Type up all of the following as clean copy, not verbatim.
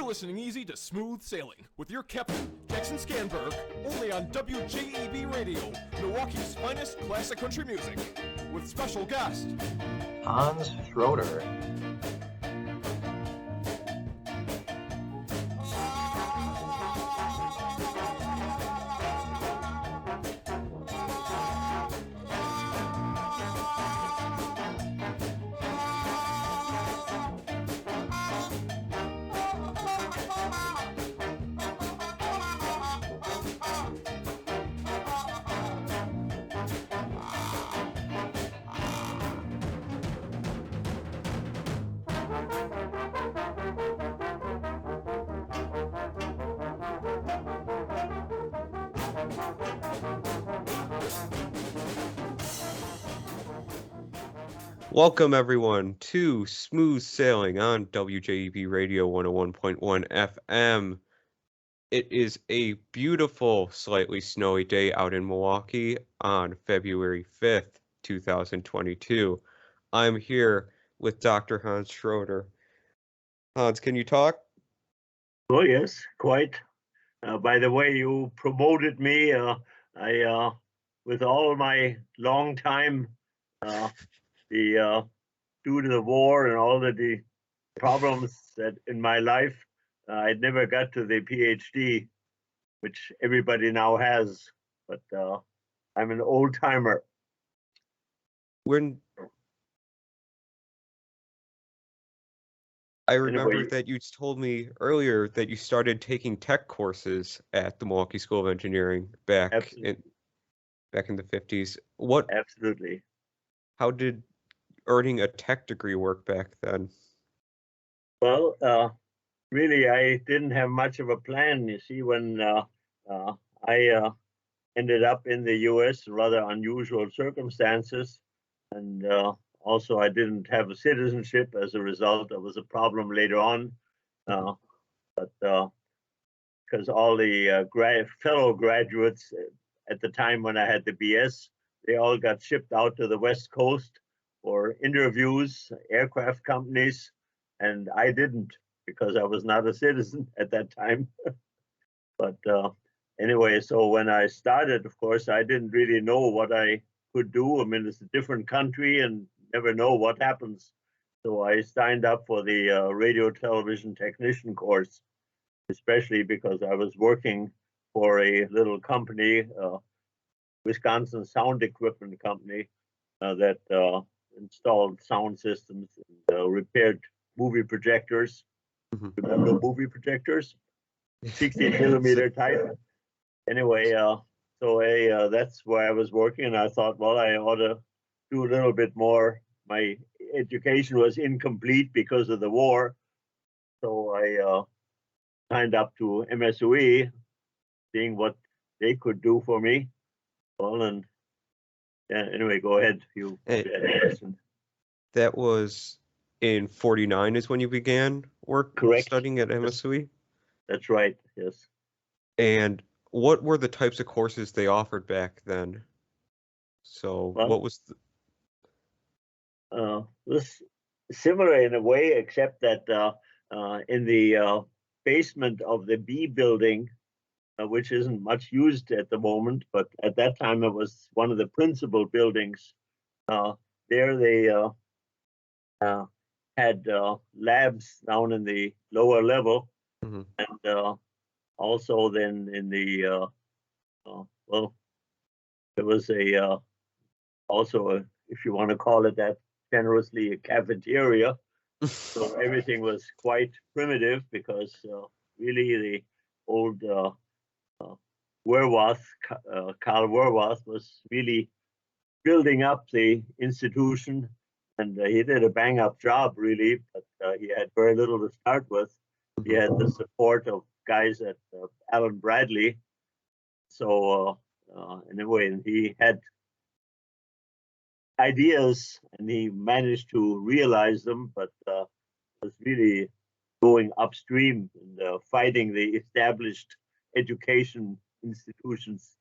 listening easy to Smooth Sailing with your captain, Jackson Skanberg, only on WJEB Radio, Milwaukee's finest classic country music, with special guest, Hans Schroeder. Welcome, everyone, to Smooth Sailing on WJEB Radio 101.1 FM. It is a beautiful, slightly snowy day out in Milwaukee on February 5th, 2022. I'm here with Dr. Hans Schroeder. Hans, can you talk? Oh, yes, quite. By the way, you promoted me. With all my long time, due to the war and all the problems that in my life, I never got to the PhD, which everybody now has. But I'm an old timer. I remember that you told me earlier that you started taking tech courses at the Milwaukee School of Engineering back in the 50s. Absolutely. How did earning a tech degree work back then? Well, really, I didn't have much of a plan. You see, when I ended up in the U.S., rather unusual circumstances, and also I didn't have a citizenship as a result. It was a problem later on, but because all the fellow graduates at the time when I had the BS, they all got shipped out to the West Coast for interviews, aircraft companies, and I didn't because I was not a citizen at that time. But anyway, so when I started, of course, I didn't really know what I could do. I mean, it's a different country and never know what happens. So I signed up for the radio television technician course, especially because I was working for a little company, Wisconsin sound equipment company that installed sound systems and repaired movie projectors. Remember movie projectors? 16 millimeter type. Anyway, so that's where I was working, and I thought, well, I ought to do a little bit more. My education was incomplete because of the war, so I signed up to MSOE, seeing what they could do for me. Well, and anyway, go ahead. You had a question. That was in 49 is when you began work. Correct. Studying at MSOE? That's right, yes. And what were the types of courses they offered back then? So what was this similar in a way, except that in the basement of the B building, which isn't much used at the moment, but at that time it was one of the principal buildings. There they had labs down in the lower level, and also then in the there was also if you want to call it that generously, a cafeteria. So everything was quite primitive because really the old Karl Werwath was really building up the institution, and he did a bang-up job, really, but he had very little to start with. He had the support of guys at Allen Bradley. So anyway, he had ideas, and he managed to realize them, but was really going upstream and fighting the established education institutions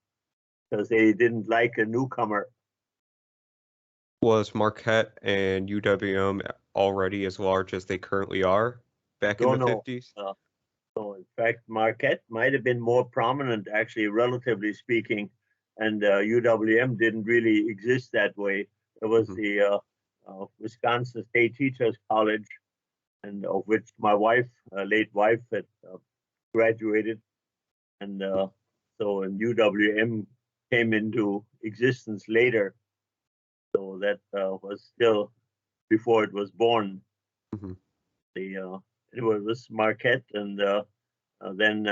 because they didn't like a newcomer. Was Marquette and UWM already as large as they currently are back in the 50s? In fact, Marquette might have been more prominent, actually, relatively speaking, and UWM didn't really exist that way. There was the Wisconsin State Teachers College, and of which my wife, late wife, had graduated, and so and UWM came into existence later. So that was still before it was born. It was Marquette, and then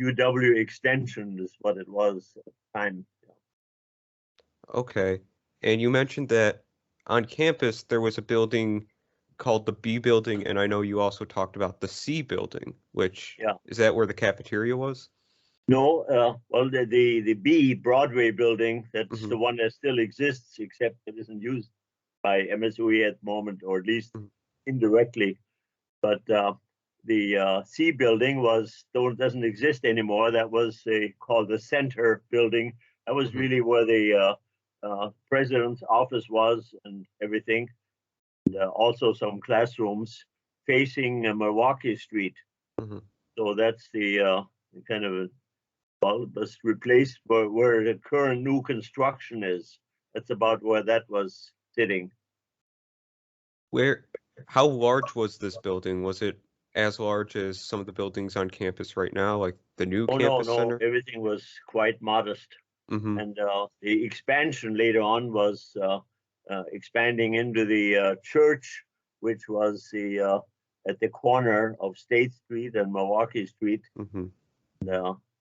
UW Extension is what it was at the time. Okay. And you mentioned that on campus there was a building called the B building, and I know you also talked about the C building, which is that where the cafeteria was? No, well, the B Broadway building, that's the one that still exists, except it isn't used by MSOE at the moment, or at least indirectly. But the C building doesn't exist anymore. That was called the Center building. That was really where the president's office was and everything. And, also some classrooms facing Milwaukee Street. So that's the kind of was replaced where the current new construction is. That's about where that was sitting. How large was this building? Was it as large as some of the buildings on campus right now, like the new campus center? No, everything was quite modest. And the expansion later on was expanding into the church, which was at the corner of State Street and Milwaukee Street.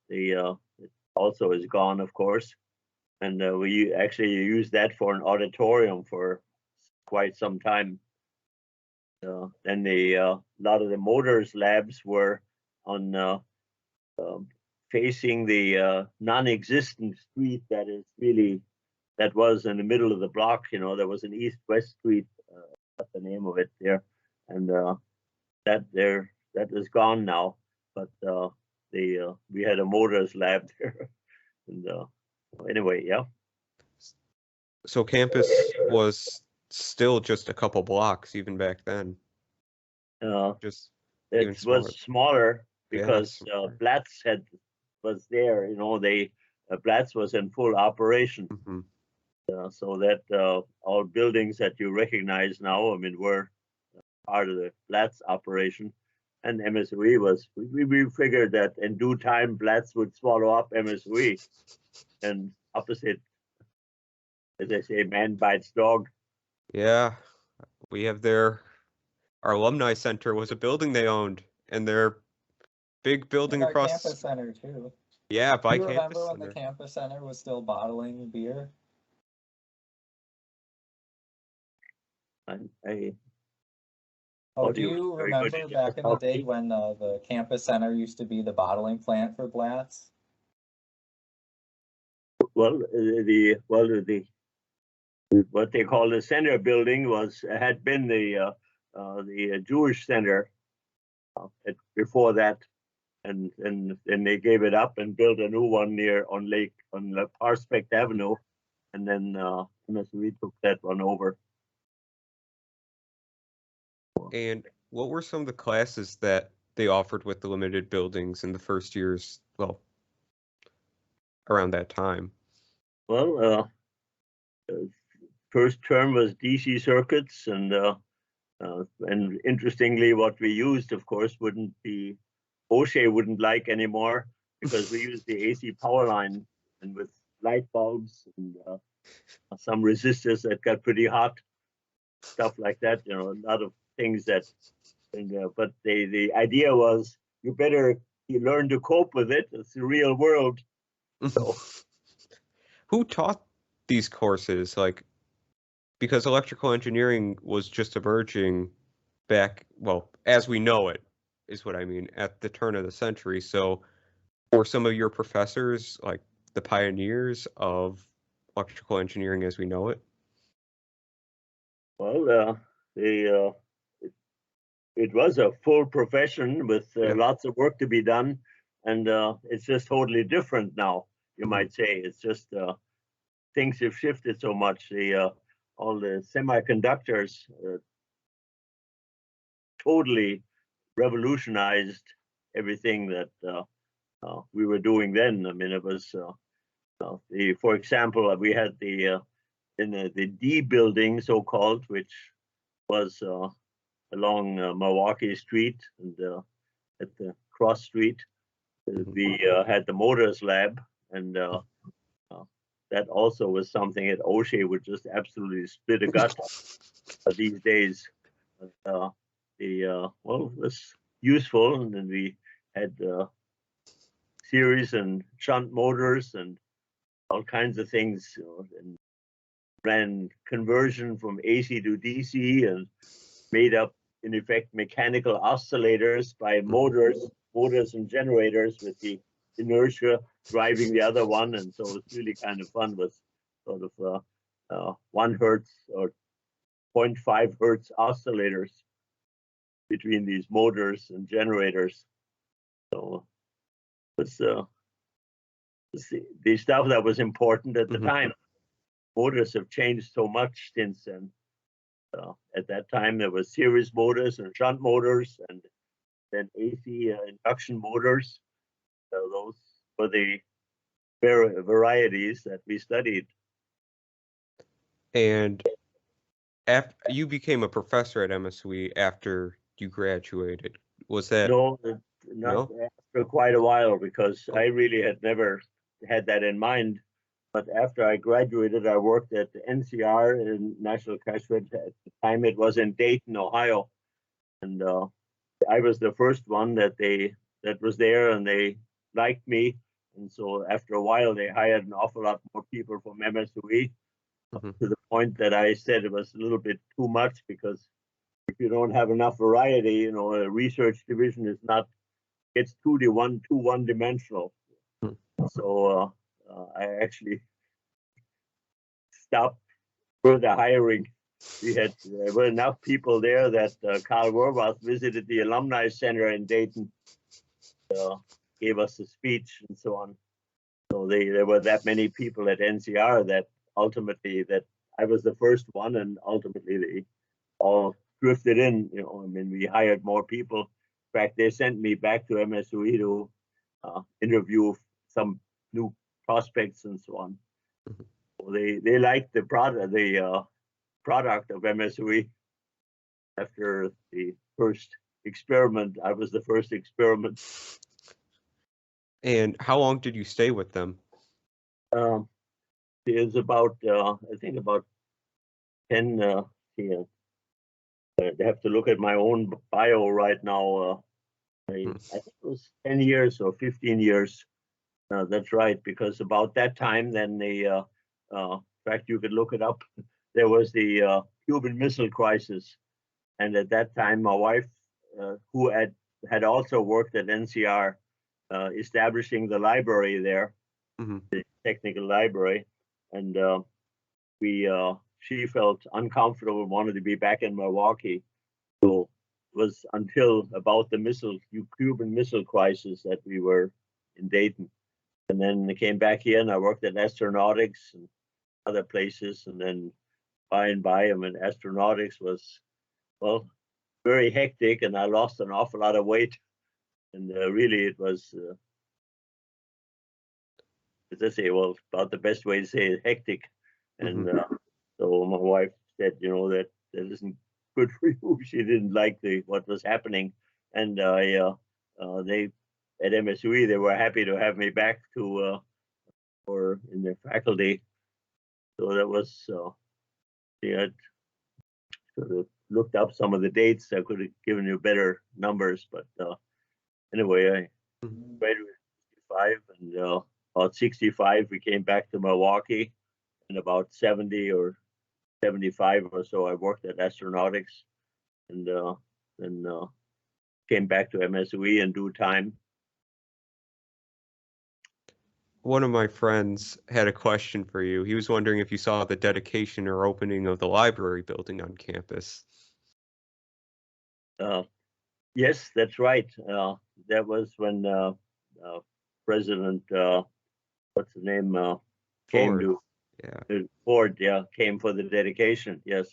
It also is gone, of course, and we actually used that for an auditorium for quite some time. Then a lot of the motors labs were on facing the non-existent street that was in the middle of the block. You know, there was an east-west street. That's the name of it there, and that is gone now. But we had a motors lab there, and anyway, yeah. So campus was still just a couple blocks even back then. Just it was smaller because Blatz was there. You know, Blatz was in full operation. So that all buildings that you recognize now, I mean, were part of the Blatz operation. And MSOE we figured that in due time, Blatz would swallow up MSOE, and opposite, as they say, man bites dog. Yeah, we have our alumni center was a building they owned, and their big building and our across campus center too. Yeah, by Do you campus remember when center. the campus center was still bottling beer? Do you remember back in the day when the campus center used to be the bottling plant for Blatz? Well, what they call the center building had been the Jewish center before that, and then they gave it up and built a new one on Prospect Avenue, and then MSOE took that one over. And what were some of the classes that they offered with the limited buildings in the first years, well, around that time? Well, first term was DC circuits, and interestingly, what we used, of course, O'Shea wouldn't like anymore, because we used the AC power line, and with light bulbs and some resistors that got pretty hot, stuff like that. You know, a lot of things that. But the idea was you learn to cope with it. It's the real world. So. Who taught these courses? Like, because electrical engineering was just emerging back, well, as we know it, is what I mean, at the turn of the century. So were some of your professors like the pioneers of electrical engineering as we know it? Well, it was a full profession with lots of work to be done, and it's just totally different now, you might say. It's just things have shifted so much. All the semiconductors totally revolutionized everything that we were doing then. I mean, it was for example, we had the in the D building, so called, which was along Milwaukee Street and at the cross street. We had the motors lab, and that also was something that O'Shea would just absolutely split a gut these days. Well, it was useful, and then we had series and shunt motors and all kinds of things, and ran conversion from AC to DC and made up, in effect, mechanical oscillators by motors and generators, with the inertia driving the other one. And so it's really kind of fun with sort of 1 hertz or 0.5 hertz oscillators between these motors and generators. So it's the stuff that was important at the time. Motors have changed so much since then. At that time, there was series motors and shunt motors, and then AC induction motors. Those were the varieties that we studied. And after you became a professor at MSOE after you graduated, was that? No, not after quite a while, because I really had never had that in mind. But after I graduated, I worked at the NCR in National Cash Register. At the time, it was in Dayton, Ohio, and I was the first one that was there, and they liked me. And so after a while, they hired an awful lot more people from MSOE, to the point that I said it was a little bit too much, because if you don't have enough variety, a research division it's too one-dimensional. So I actually stopped further hiring. There were enough people there that Carl Warbath visited the Alumni Center in Dayton, gave us a speech and so on. So there were that many people at NCR that ultimately that I was the first one, and ultimately they all drifted in. I mean, we hired more people. In fact, they sent me back to MSOE to interview some new prospects and so on. So they liked the product of MSOE. After the first experiment, I was the first experiment. And how long did you stay with them? It was about I think about 10. I have to look at my own bio right now. I think it was 10 years or 15 years. That's right, because about that time, then in fact, you could look it up. There was the Cuban Missile Crisis, and at that time, my wife, who had also worked at NCR, establishing the library there, the technical library, and she felt uncomfortable, wanted to be back in Milwaukee. So it was until about the Cuban Missile Crisis that we were in Dayton. And then I came back here, and I worked at Astronautics and other places. And then by and by, I mean, Astronautics was, well, very hectic, and I lost an awful lot of weight. And really, it was, as I say, well, about the best way to say it, hectic. And so my wife said, that isn't good for you. She didn't like what was happening. And they, at MSOE, they were happy to have me back or in their faculty. So that was, they had sort of looked up some of the dates. I could have given you better numbers, but anyway, I graduated in 65, and about 65, we came back to Milwaukee. And about 70 or 75 or so, I worked at Astronautics, and then came back to MSOE in due time. One of my friends had a question for you. He was wondering if you saw the dedication or opening of the library building on campus. Yes, that's right. That was when President, what's the name, came to Ford, came for the dedication. Yes,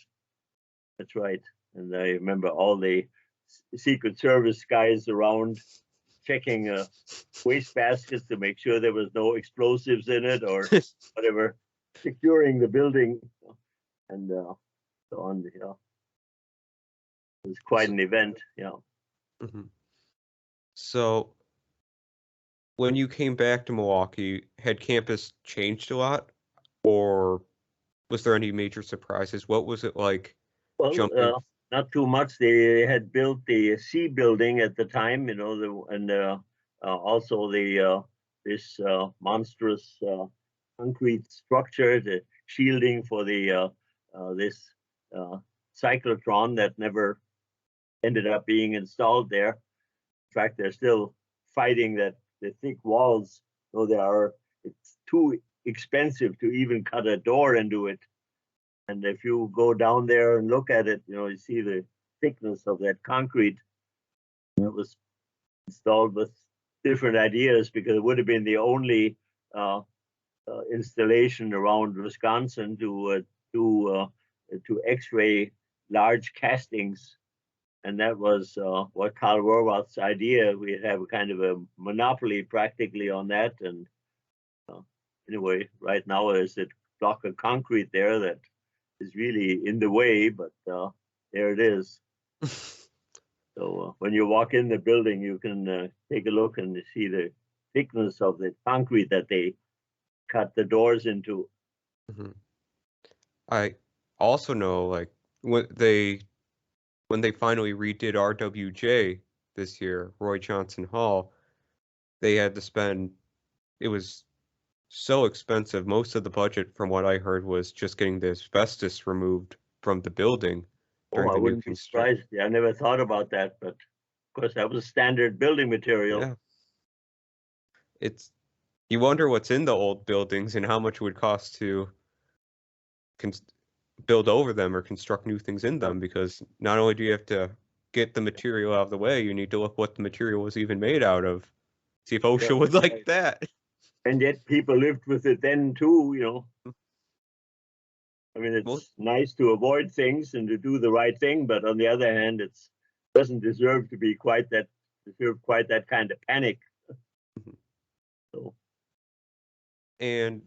that's right. And I remember all the Secret Service guys around checking waste baskets to make sure there was no explosives in it or whatever, securing the building and so on. You know, it was quite an event. You know. Mm-hmm. So, when you came back to Milwaukee, had campus changed a lot, or was there any major surprises? What was it like jumping? Well, not too much. They had built the C building at the time, you know, and also the this monstrous concrete structure, the shielding for the this cyclotron that never ended up being installed there. In fact, they're still fighting that the thick walls, though it's too expensive to even cut a door into it. And if you go down there and look at it, you know, you see the thickness of that concrete. It was installed with different ideas because it would have been the only installation around Wisconsin to X-ray large castings, and that was what Karl Rohrwacht's idea. We'd have a kind of a monopoly practically on that. And anyway, right now there's a block of concrete there that is really in the way, but there it is. So when you walk in the building, you can take a look and see the thickness of the concrete that they cut the doors into. Mm-hmm. I also know, like, when they finally redid RWJ this year, Roy Johnson Hall, they had to spend, it was so expensive. Most of the budget, from what I heard, was just getting the asbestos removed from the building during I the new wouldn't be construction. surprised. Yeah, I never thought about that, but of course that was standard building material. Yeah. You wonder what's in the old buildings and how much it would cost to build over them or construct new things in them, because not only do you have to get the material out of the way, you need to look what the material was even made out of. See if OSHA would like that. And yet people lived with it then too, you know. I mean, it's nice to avoid things and to do the right thing, but on the other hand, it doesn't deserve to be quite that kind of panic. So. And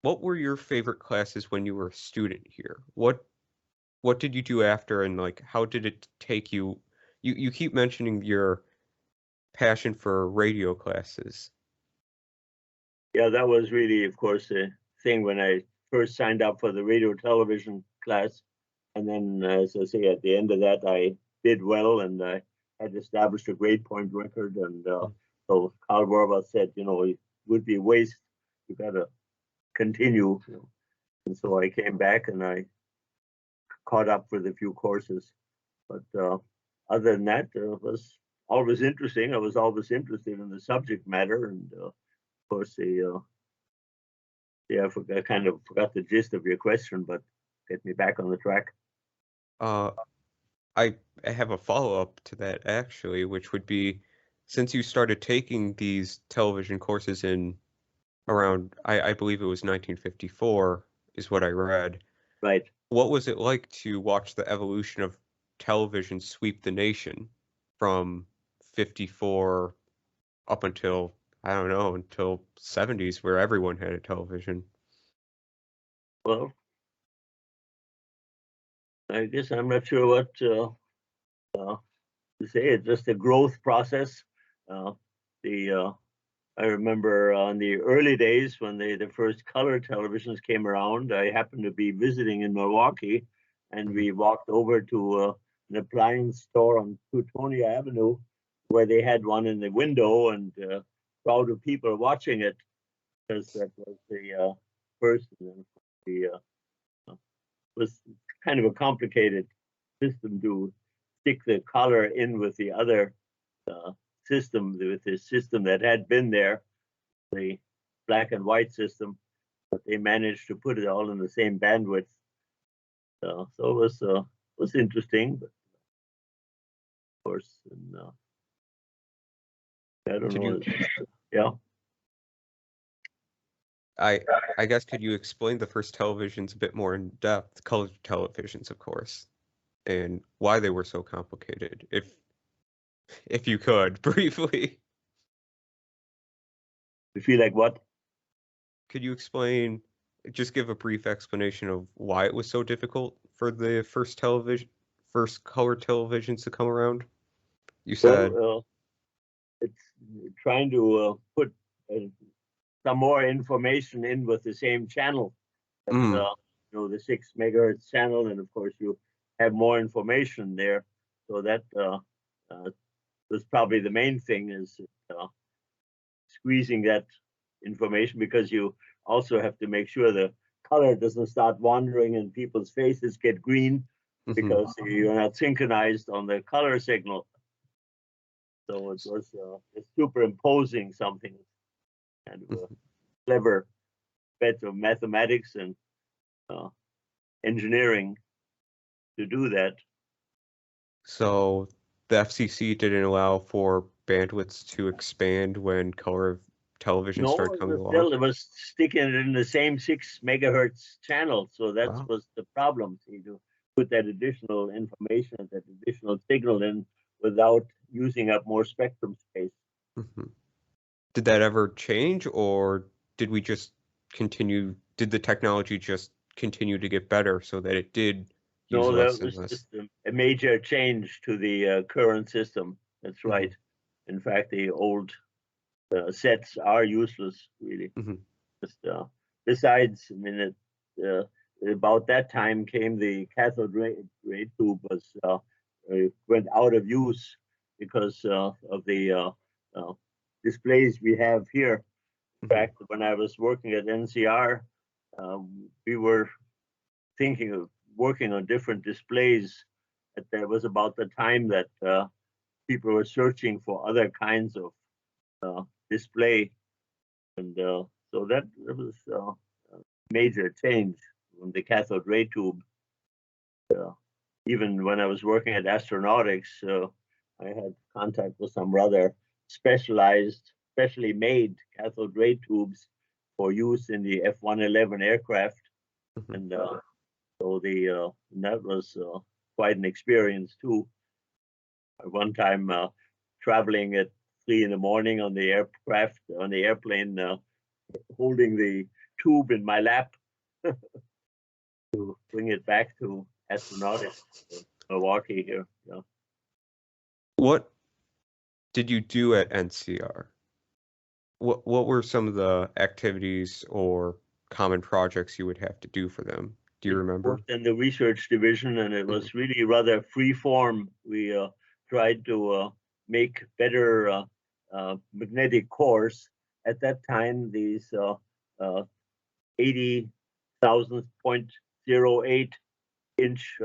what were your favorite classes when you were a student here? What did you do after, and like how did it take you? You keep mentioning your passion for radio classes. Yeah, that was really, of course, a thing when I first signed up for the radio television class. And then, as I say, at the end of that, I did well, and I had established a grade point record. And so Karl Rohrwacht said, you know, it would be a waste. You got to continue. You know. And so I came back and I caught up with a few courses. But other than that, it was always interesting. I was always interested in the subject matter. And of course, I forgot the gist of your question, but get me back on the track. I have a follow-up to that, actually, which would be, since you started taking these television courses in around, I believe it was 1954, is what I read. Right. What was it like to watch the evolution of television sweep the nation from 54 up until, I don't know, until 70s, where everyone had a television? Well, I guess I'm not sure what to say. It's just a growth process. I remember in the early days when the first color televisions came around, I happened to be visiting in Milwaukee, and we walked over to an appliance store on Plutonia Avenue, where they had one in the window, and a crowd of people watching it, because that was the first. Was kind of a complicated system to stick the color in with the other system, with the system that had been there, the black and white system, but they managed to put it all in the same bandwidth. So it was interesting, but of course, and, I don't know. Yeah. I guess, could you explain the first televisions a bit more in depth, color televisions, of course, and why they were so complicated? If if you could, briefly. You feel like what? Could you explain, just give a brief explanation of why it was so difficult for the first color televisions to come around? You said, Well, it's trying to put some more information in with the same channel. The 6 megahertz channel, and of course you have more information there. So that was probably the main thing, is squeezing that information, because you also have to make sure the color doesn't start wandering and people's faces get green because you're not synchronized on the color signal. So it was superimposing something, kind of a clever bit of mathematics and engineering to do that. So the FCC didn't allow for bandwidths to expand when color television started coming along? It was sticking it in the same 6 megahertz channel. So that was the problem. So you put that additional information, that additional signal in without using up more spectrum space. Did that ever change, or did we just continue? Did the technology just continue to get better so that it did use less and less? No, that was just a major change to the current system. That's right. In fact, the old sets are useless, really. Just, besides, I mean, about that time came the cathode ray tube went out of use because of the displays we have here. In fact, when I was working at NCR, we were thinking of working on different displays. That was about the time that people were searching for other kinds of display, and so that was a major change from the cathode ray tube. Even when I was working at astronautics, I had contact with some rather specially made cathode ray tubes for use in the F-111 aircraft, and so that was quite an experience too. One time traveling at 3 in the morning on the airplane, holding the tube in my lap to bring it back to astronautics in Milwaukee here. What did you do at NCR? What were some of the activities or common projects you would have to do for them? Do you remember? Worked in the research division, and it was really rather free form. We tried to make better magnetic cores. At that time, these 80,000.08 inch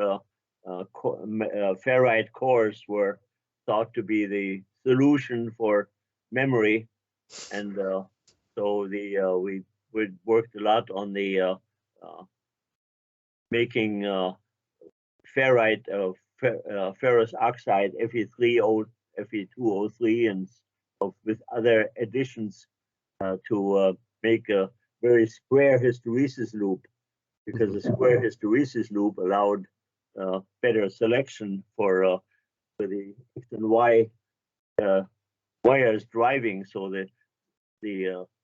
ferrite cores were thought to be the solution for memory, and so we worked a lot on the making ferrite ferrous oxide Fe2O3 and with other additions to make a very square hysteresis loop, because the square hysteresis loop allowed better selection for the X and Y wires driving, so that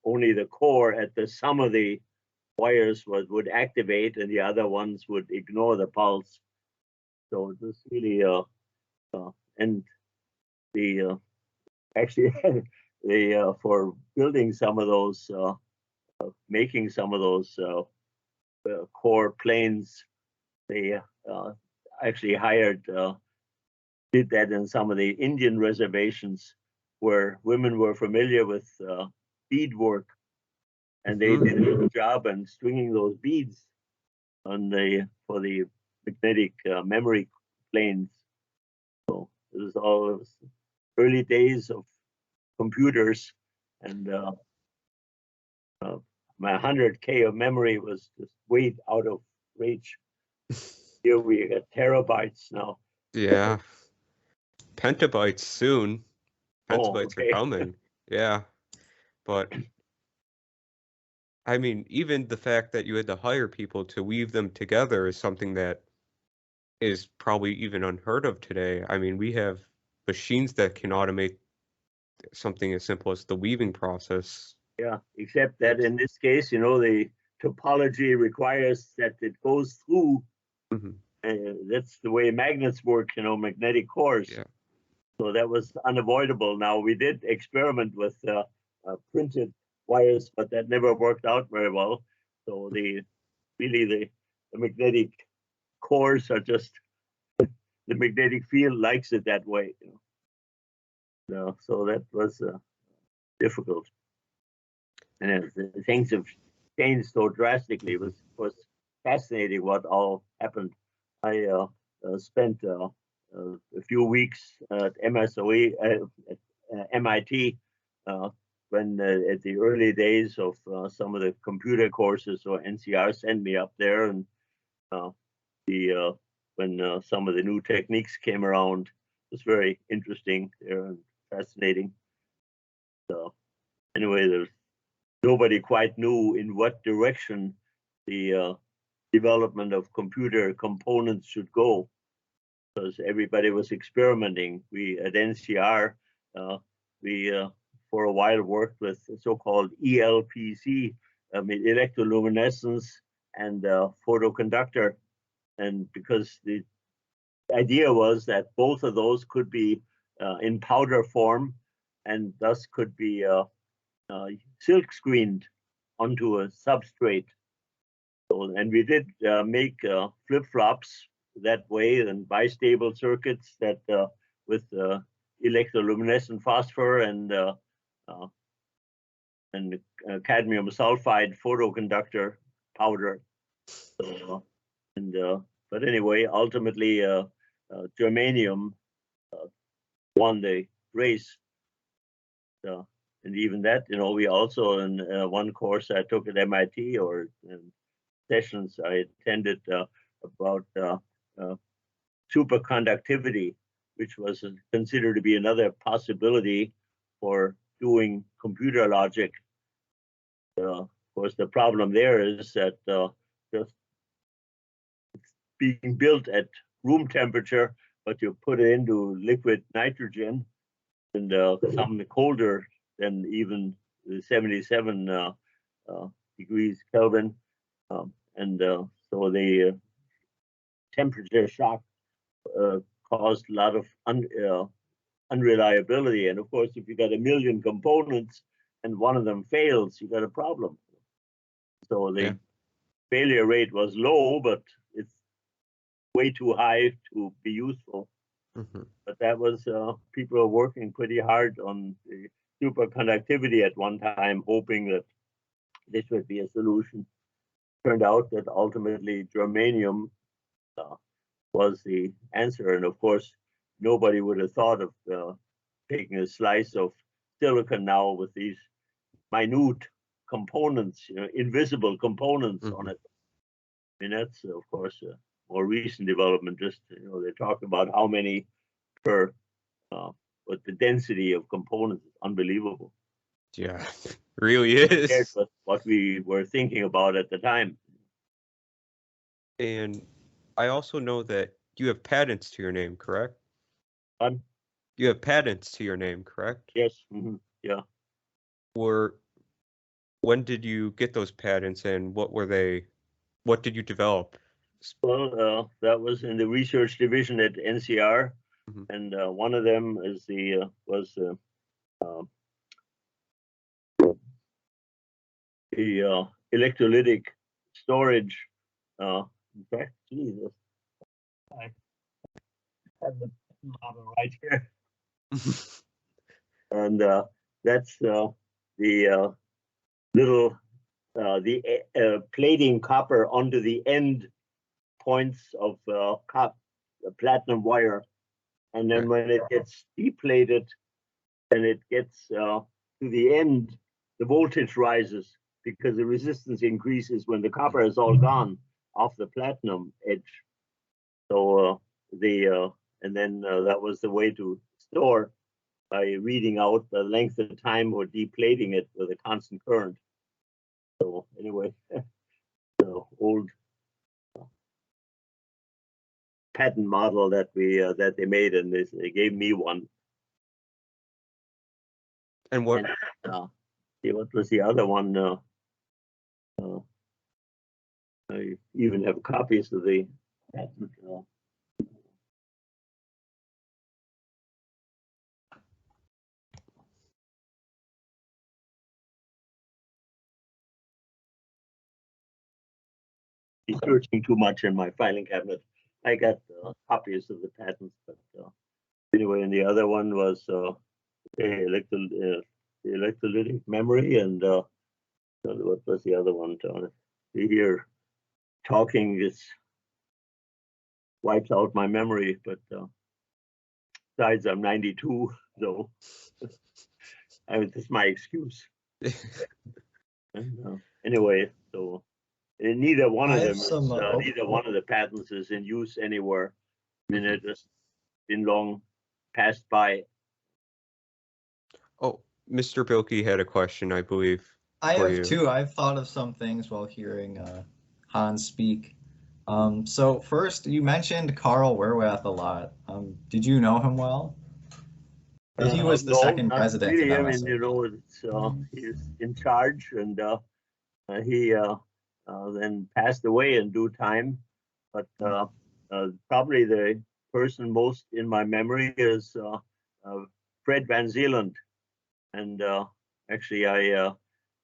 only the core at the sum of the wires would activate, and the other ones would ignore the pulse. So it was really and the actually for building some of those, making some of those core planes, they actually did that in some of the Indian reservations where women were familiar with beadwork, and they did a good job in stringing those beads for the magnetic memory planes. So it was all early days of computers, and my 100K of memory was just way out of reach. Here we got terabytes now. Yeah. Petabytes soon. Petabytes are coming. Yeah. But I mean, even the fact that you had to hire people to weave them together is something that is probably even unheard of today. I mean, we have machines that can automate something as simple as the weaving process. Yeah, except that in this case, the topology requires that it goes through. That's the way magnets work, magnetic cores. Yeah. So that was unavoidable. Now, we did experiment with printed wires, but that never worked out very well. So the magnetic cores are just, the magnetic field likes it that way. So that was difficult. And as things have changed so drastically, it was fascinating what all happened. I spent a few weeks at MSOE at MIT when at the early days of some of the computer courses, so NCR sent me up there, and when some of the new techniques came around, it was very interesting there and fascinating. So anyway, nobody quite knew in what direction the development of computer components should go, because everybody was experimenting. We at NCR, we for a while worked with so-called ELPC, electroluminescence and photoconductor, and because the idea was that both of those could be in powder form and thus could be silk screened onto a substrate. So, and we did make flip-flops that way, and bistable circuits that with electroluminescent phosphor and cadmium sulfide photoconductor powder. So, but anyway, ultimately, germanium won the race. And even that, we also in one course I took at MIT, or sessions I attended about superconductivity, which was considered to be another possibility for doing computer logic. Of course, the problem there is that just it's being built at room temperature, but you put it into liquid nitrogen, and some colder than even the 77 degrees Kelvin. So the temperature shock caused a lot of unreliability. And of course, if you got 1 million components and one of them fails, you got a problem. So the failure rate was low, but it's way too high to be useful. But that was, people are working pretty hard on the superconductivity at one time, hoping that this would be a solution. Turned out that ultimately germanium was the answer. And of course, nobody would have thought of taking a slice of silicon now with these minute components, invisible components on it. I mean, that's of course a more recent development. Just they talk about how many per, but the density of components is unbelievable. Yeah, really is. Compared with what we were thinking about at the time. And I also know that you have patents to your name, correct? You have patents to your name, correct? Yes. Yeah. When did you get those patents, and what were they? What did you develop? Well, that was in the research division at NCR, and one of them is was the electrolytic storage. In fact, Jesus, I have the model right here, and that's the little plating copper onto the end points of platinum wire, and then when it gets deplated and it gets to the end, the voltage rises because the resistance increases when the copper is all gone off the platinum edge. So and then that was the way to store, by reading out the length of time or deplating it with a constant current. So anyway, the old patent model that they made, and they gave me one. And what? See, what was the other one? I even have copies of the patent. Searching too much in my filing cabinet. I got copies of the patents, but anyway, and the other one was the electrolytic memory, and what was the other one? Here, talking just wipes out my memory, but besides, I'm 92, so that's my excuse. And, anyway, so. And neither one of them, neither one of the patents is in use anywhere. I mean, it has been long passed by. Oh, Mr. Bilkey had a question, I believe. I have two. I've thought of some things while hearing Hans speak. So first, you mentioned Karl Werwath a lot. Did you know him well? He was the second president. Really. I mean, you know, he's in charge, and he then passed away in due time. But probably the person most in my memory is Fred Van Zeeland. And actually, I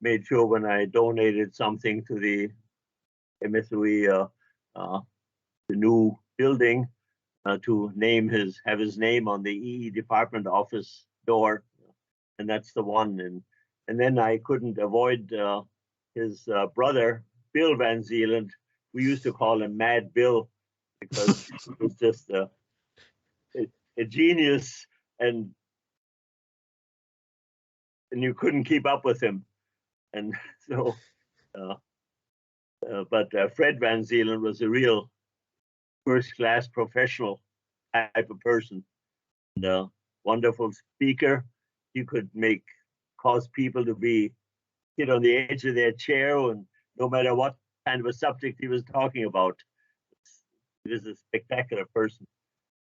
made sure when I donated something to the MSOE, the new building, to have his name on the EE department office door, and that's the one. And then I couldn't avoid his brother, Bill Van Zeeland. We used to call him Mad Bill because he was just a genius, and you couldn't keep up with him. And so, but Fred Van Zeeland was a real first-class professional type of person, and a wonderful speaker. You could cause people to sit on the edge of their chair, and no matter what kind of a subject he was talking about, he was a spectacular person.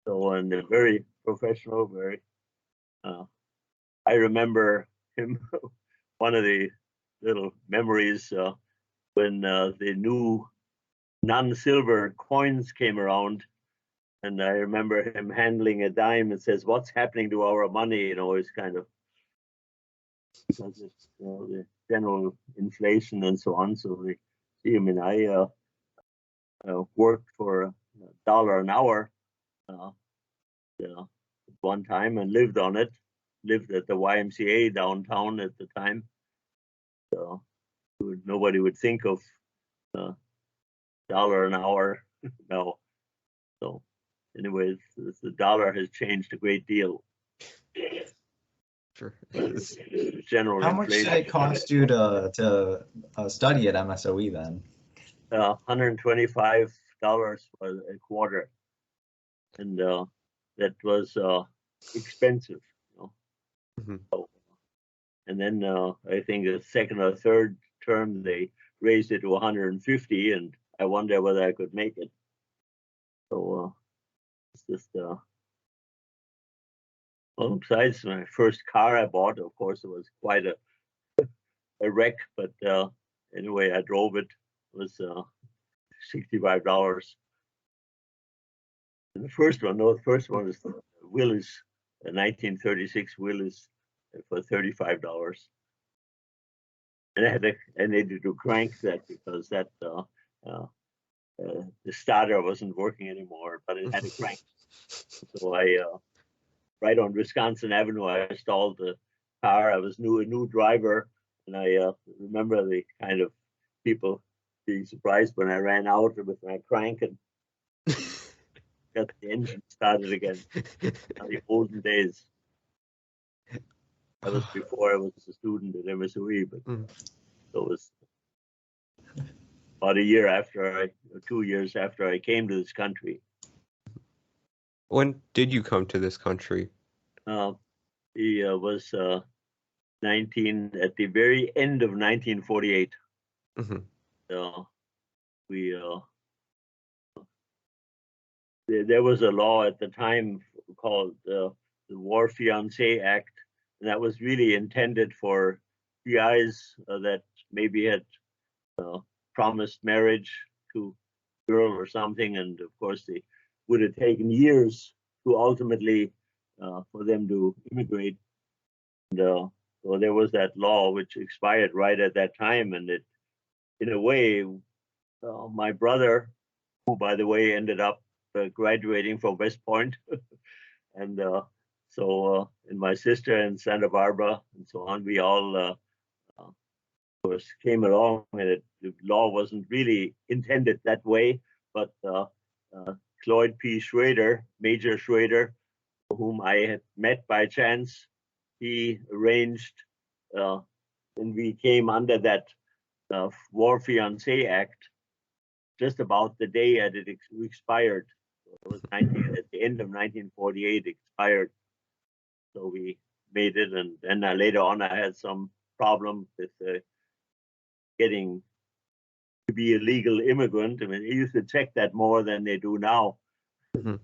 So, and very professional, very. I remember him. One of the little memories when the new non-silver coins came around, and I remember him handling a dime and says, "What's happening to our money?" You know, it's kind of because it's the general inflation and so on. So we see. I mean, I worked for $1 an hour one time and lived on it. Lived at the YMCA downtown at the time. So nobody would think of $1 an hour now. So anyways, the dollar has changed a great deal. Sure. General How much did it cost you to study at MSOE then? $125 for a quarter, and that was expensive. You know? Mm-hmm. So, and then I think the second or third term they raised it to 150, and I wonder whether I could make it. So it's just well, besides my first car I bought, of course, it was quite a wreck, but anyway, I drove it. It was $65. And the first one is the Willys, a 1936 Willys for $35. And I needed to crank that because that the starter wasn't working anymore, but it had a crank. So I right on Wisconsin Avenue, I installed the car. I was a new driver, and I remember the kind of people being surprised when I ran out with my crank and got the engine started again. On the olden days. That was before I was a student at MSOE, but so it was about 2 years after I came to this country. When did you come to this country? He was 19 at the very end of 1948. Mm-hmm. We there was a law at the time called the War Fiancé Act, and that was really intended for guys that maybe had promised marriage to a girl or something, and of course they would have taken years to ultimately for them to immigrate. And, so there was that law which expired right at that time, and it, in a way, my brother, who by the way ended up graduating from West Point, and and my sister in Santa Barbara and so on, we all of course came along, and the law wasn't really intended that way, but Cloyd P. Schroeder, Major Schroeder, whom I had met by chance, he arranged, and we came under that War Fiancé Act just about the day that it expired. It was at the end of 1948 expired. So we made it, and then later on I had some problem with getting to be a legal immigrant. I mean, they used to check that more than they do now. Mhm.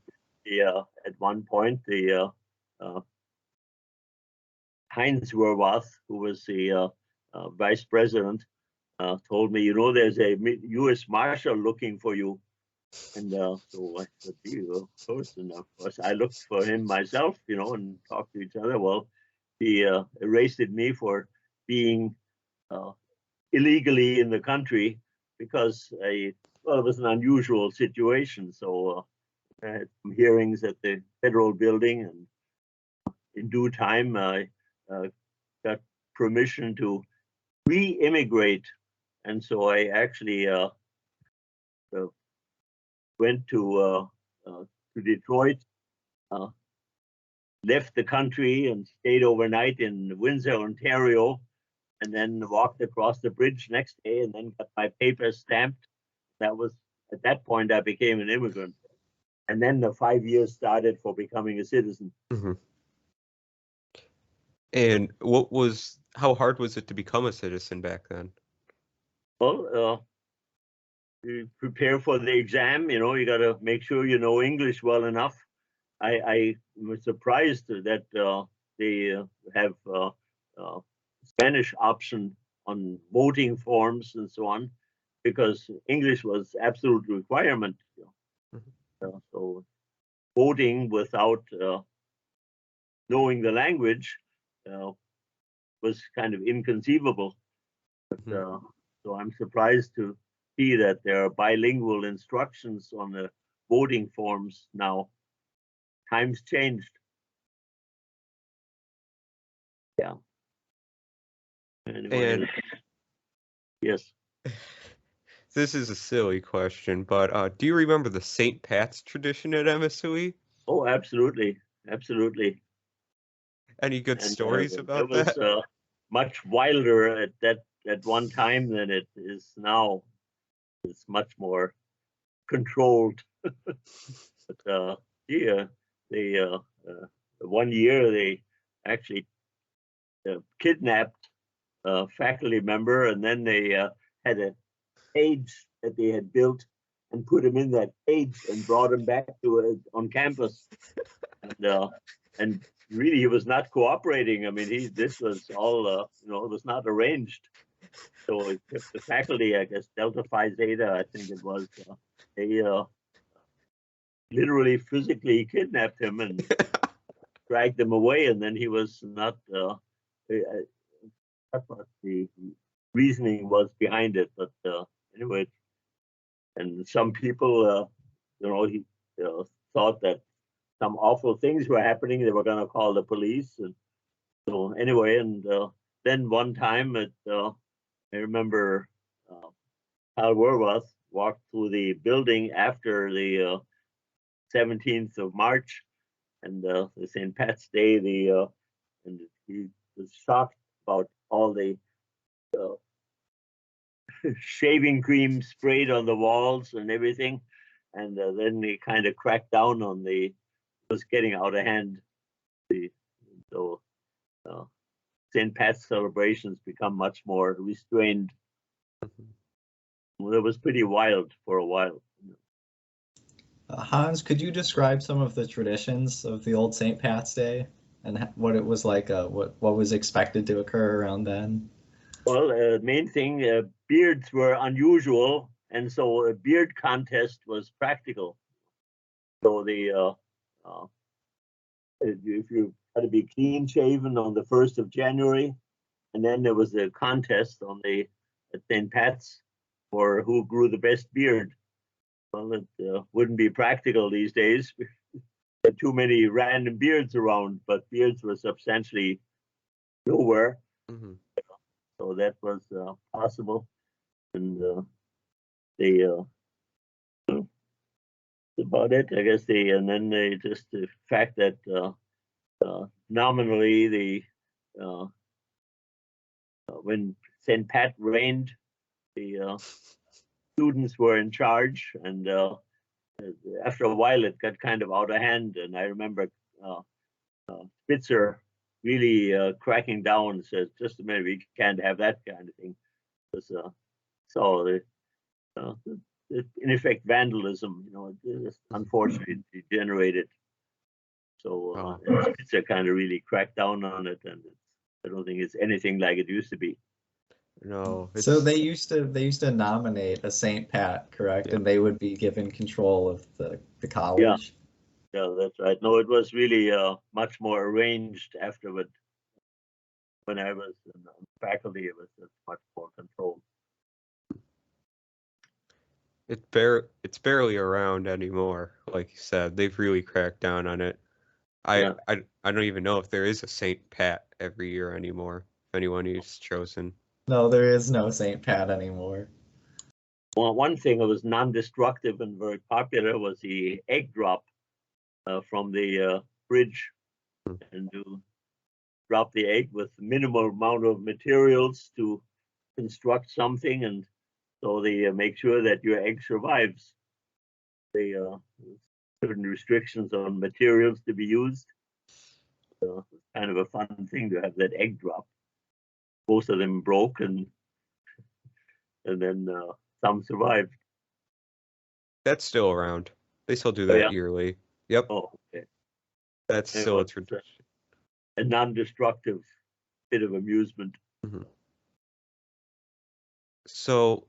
At one point, the Hans Schroeder, who was the vice president, told me, you know, there's a U.S. Marshal looking for you. And so I said, of course. And of course, I looked for him myself, you know, and talked to each other. Well, he arrested me for being illegally in the country because it was an unusual situation. So I had some hearings at the federal building, and in due time, I got permission to re-immigrate. And so I actually went to Detroit, left the country and stayed overnight in Windsor, Ontario, and then walked across the bridge next day and then got my papers stamped. That was, at that point, I became an immigrant. And then the 5 years started for becoming a citizen. Mhm. And how hard was it to become a citizen back then? Well, you prepare for the exam, you know, you got to make sure you know English well enough. I was surprised that they have Spanish option on voting forms and so on, because English was absolute requirement. You know. So voting without knowing the language was kind of inconceivable. But, so I'm surprised to see that there are bilingual instructions on the voting forms now. Times changed. Yeah. Anyway, And yes. this is a silly question, but do you remember the St. Pat's tradition at MSOE? Oh, absolutely, absolutely. Any good And stories it about was that? much wilder at one time than it is now. It's much more controlled. But yeah, they 1 year they actually kidnapped a faculty member, and then they had a cage that they had built and put him in that cage and brought him back to on campus. And really, he was not cooperating. I mean, this was all you know, it was not arranged. So it kept the faculty, I guess, Delta Phi Zeta, I think it was. They literally physically kidnapped him and dragged him away, and then he was not. That's what the reasoning was behind it, but anyway, and some people, you know, he thought that some awful things were happening. They were going to call the police, and so anyway, and then one time, I remember Hal Werwath walked through the building after the 17th of March and the St. Pat's Day. And he was shocked about all the shaving cream sprayed on the walls and everything. And then he kind of cracked down on was getting out of hand. So St. Pat's celebrations become much more restrained. Well, it was pretty wild for a while. Hans, could you describe some of the traditions of the old St. Pat's Day and what it was like, what was expected to occur around then? Well, main thing, beards were unusual, and so a beard contest was practical. So if you had to be clean shaven on the 1st of January, and then there was a contest at St. Pat's for who grew the best beard. Well, it wouldn't be practical these days. There are too many random beards around, but beards were substantially nowhere. Mhm. So that was possible, and about it, I guess. And then the fact that nominally when St. Pat reigned, the students were in charge, and after a while it got kind of out of hand. And I remember Spitzer really cracking down and says, "Just a minute, we can't have that kind of thing." So in effect, vandalism, it unfortunately degenerated. So Spitzer kind of really cracked down on it, and I don't think it's anything like it used to be. No, So it's they used to nominate a St. Pat, correct? Yeah. And they would be given control of the college. Yeah, that's right. No, it was really much more arranged afterward. When I was in the faculty, it was just much more controlled. it's barely around anymore. Like you said, they've really cracked down on it. Yeah. I don't even know if there is a St. Pat every year anymore. If anyone is chosen. No, there is no St. Pat anymore. Well, one thing that was non-destructive and very popular was the egg drop from the bridge, and to drop the egg with minimal amount of materials to construct something, and so they make sure that your egg survives. They certain restrictions on materials to be used. So it's kind of a fun thing to have that egg drop. Most of them broke, and then some survived. That's still around. They still do Oh, that yeah? yearly. Yep, Oh, okay. that's And it still a was tradition. a non-destructive bit of amusement. Mhm. So,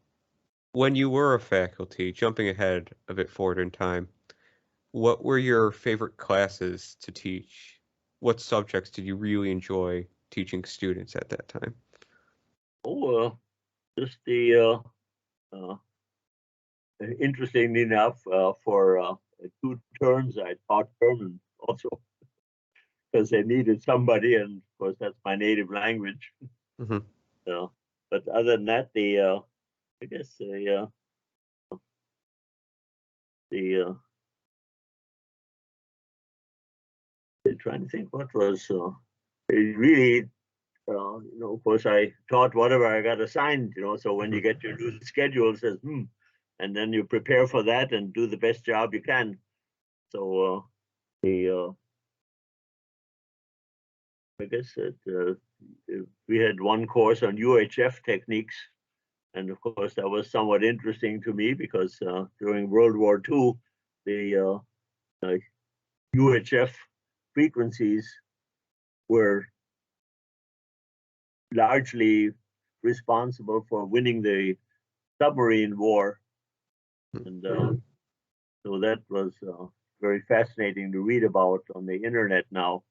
when you were a faculty, jumping ahead a bit forward in time, what were your favorite classes to teach? What subjects did you really enjoy teaching students at that time? Oh, just the interestingly enough, for 2 terms, I taught German also because they needed somebody, and of course that's my native language. hmm So, but other than that, I guess I'm trying to think what was it really. Of course, I taught whatever I got assigned. So when you get your new schedule, it says and then you prepare for that and do the best job you can. So I guess we had one course on UHF techniques, and of course that was somewhat interesting to me because during World War II, the UHF frequencies were largely responsible for winning the submarine war, and so that was very fascinating to read about on the internet now,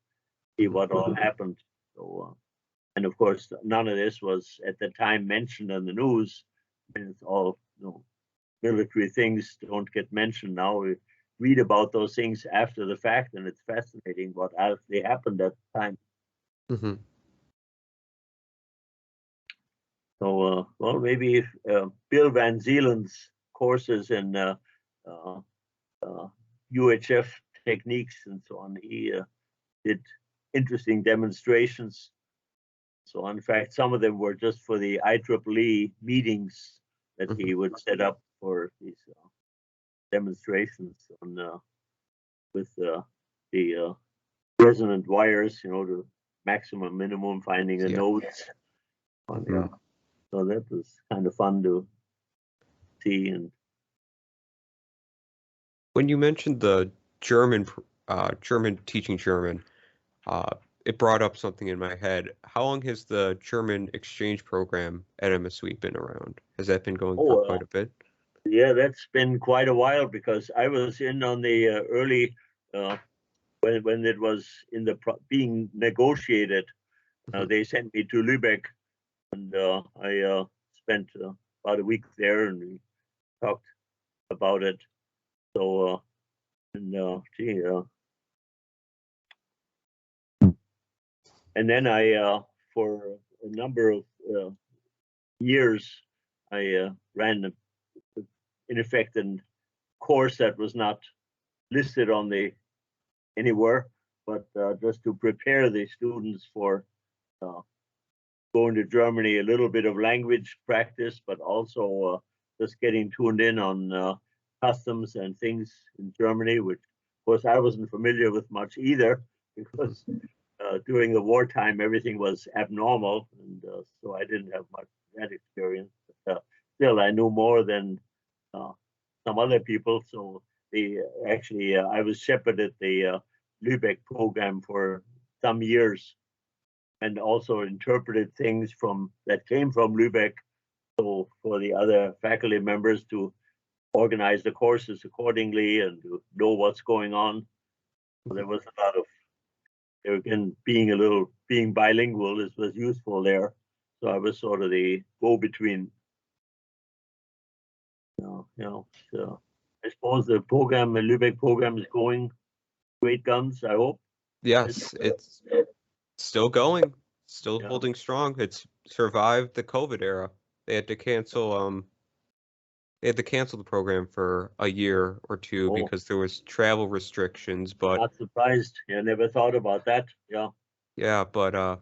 see what all happened. So, and of course, none of this was at the time mentioned in the news. And it's all, military things don't get mentioned now. We read about those things after the fact, and it's fascinating what actually happened at the time. hmm So, well, maybe Bill Van Zeelen's courses in UHF techniques and so on, he did interesting demonstrations. So in fact, some of them were just for the IEEE meetings that he would set up for these demonstrations on with the resonant wires, to maximum, minimum, finding the Yeah. nodes. Mhm. So that was kind of fun to see, and When you mentioned the German, German teaching German, it brought up something in my head. How long has the German exchange program at MSOE been around? Has that been going for Oh, quite a bit? yeah, that's been quite a while because I was in on the early when it was in the being negotiated. They sent me to Lübeck, and I spent about a week there, and we talked about it. So, and then I, for a number of years, I ran, in effect, a course that was not listed on the anywhere, but just to prepare the students for going to Germany, a little bit of language practice, but also just getting tuned in on customs and things in Germany, which of course I wasn't familiar with much either, because during the wartime everything was abnormal, and so I didn't have much of that experience. But, still, I knew more than some other people. So actually I was shepherded the Lübeck program for some years, and also interpreted things from that came from Lübeck. So for the other faculty members to organize the courses accordingly and to know what's going on. So there was a lot of, again, being bilingual was useful there. So I was sort of the go-between. So I suppose the program, the Lübeck program, is going great guns, I hope. Yes, it's still going, still Yeah. holding strong. It's survived the COVID era. They had to cancel the program for a year or two because there was travel restrictions, but Not surprised. I never thought about that. yeah, but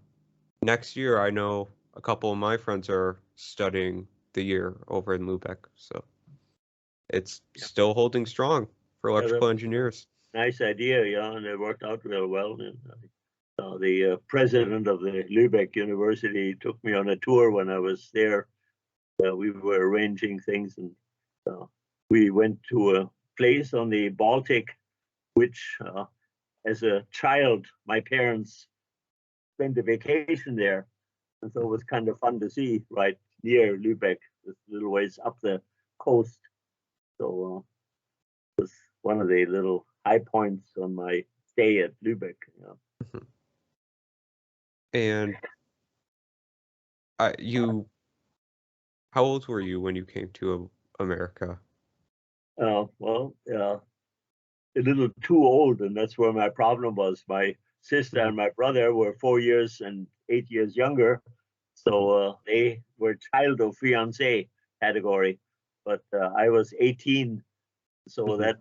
next year I know a couple of my friends are studying the year over in Lübeck, so it's still holding strong for electrical engineers. Nice idea, and it worked out real well. And the president of the Lübeck University took me on a tour when I was there. We were arranging things, and we went to a place on the Baltic, which, as a child, my parents spent a vacation there, and so it was kind of fun to see right near Lübeck, this little ways up the coast. So it was one of the little high points on my stay at Lübeck. And how old were you when you came to America? Well, a little too old, and that's where my problem was. My sister and my brother were 4 years and 8 years younger, so they were child of fiancé category, but I was 18, so that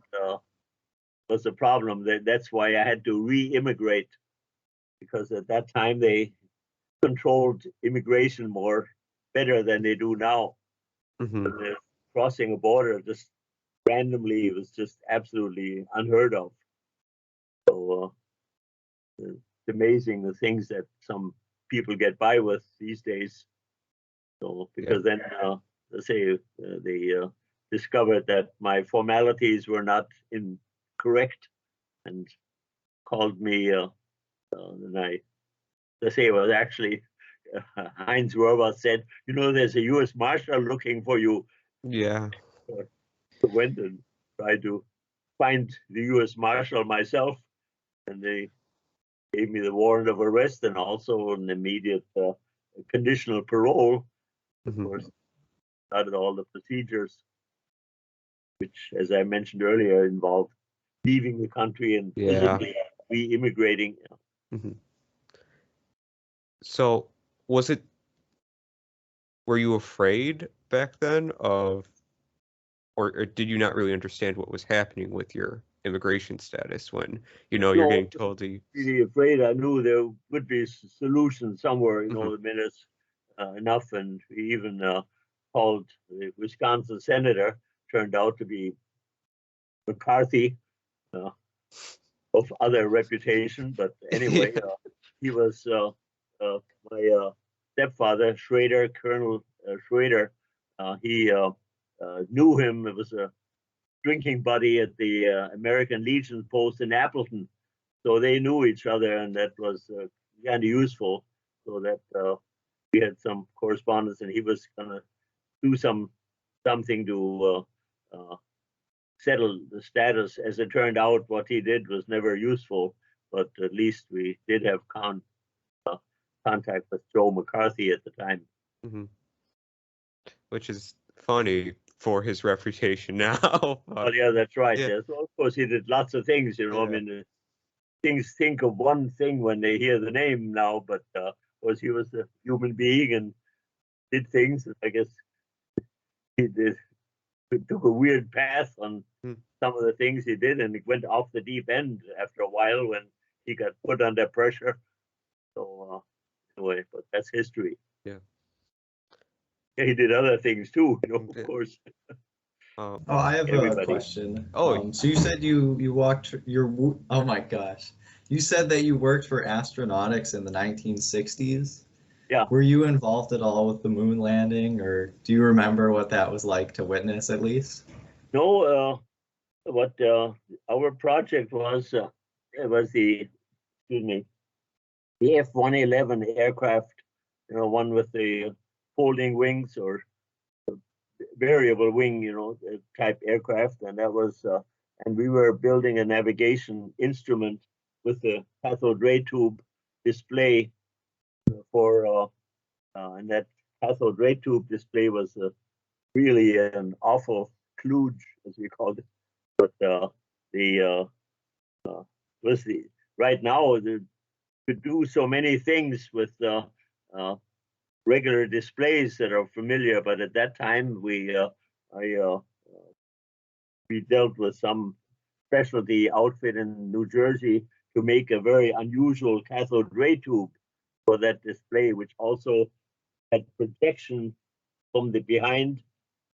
was a problem. That's why I had to re-immigrate, because at that time they controlled immigration better than they do now. Crossing a border just randomly, it was just absolutely unheard of. So it's amazing the things that some people get by with these days. So because then, let's say they discovered that my formalities were not incorrect and called me, and let's say it was actually Hans Schroeder said, there's a U.S. Marshal looking for you. Yeah. I went and tried to find the U.S. Marshal myself, and they gave me the warrant of arrest and also an immediate conditional parole. Of course, started all the procedures, which, as I mentioned earlier, involved leaving the country and physically re-immigrating. So were you afraid back then or did you not really understand what was happening with your immigration status when, you're getting told to... Really afraid. I knew there would be a solution somewhere, the minutes enough, and we even called the Wisconsin senator, turned out to be McCarthy, of other reputation, but anyway, he was my stepfather, Schroeder, Colonel Schroeder. He knew him. It was drinking buddy at the American Legion post in Appleton. So they knew each other, and that was kind of useful. So that we had some correspondence, and he was gonna do something to settle the status. As it turned out, what he did was never useful, but at least we did have contact with Joe McCarthy at the time. Mm-hmm. Which is funny for his reputation now. Oh yeah, that's right. Yeah. Yeah. So of course he did lots of things. You know, Yeah. I mean, things think of one thing when they hear the name now, but of course he was a human being and did things. I guess he took a weird path on some of the things he did, and he went off the deep end after a while when he got put under pressure. So anyway, but that's history. Yeah. He did other things too, you know, of course. Oh, I have a question. Oh, so you said you walked oh my gosh. You said that you worked for astronautics in the 1960s. Yeah. Were you involved at all with the moon landing, or do you remember what that was like to witness at least? No, what our project was, it was the F-111 aircraft, you know, one with the folding wings or variable wing, you know, type aircraft, and that was, and we were building a navigation instrument with the cathode ray tube display for, and that cathode ray tube display was really an awful kludge, as we called it. But was the right now to do so many things with regular displays that are familiar, but at that time we dealt with some specialty outfit in New Jersey to make a very unusual cathode ray tube for that display, which also had projection from the behind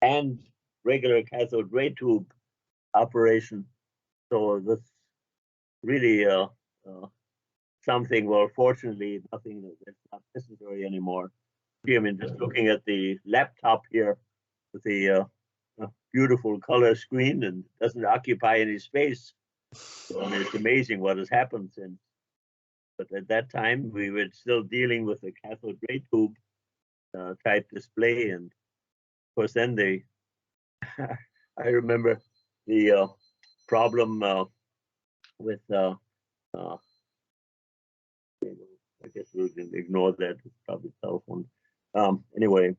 and regular cathode ray tube operation. So this really something. Well, fortunately, nothing that's not necessary anymore. I mean, just looking at the laptop here with the beautiful color screen and doesn't occupy any space. So, I mean, it's amazing what has happened since. But at that time, we were still dealing with the cathode ray tube type display, and of course, then they. I remember the problem with. I guess we'll ignore that. It's probably cell phone. Anyway,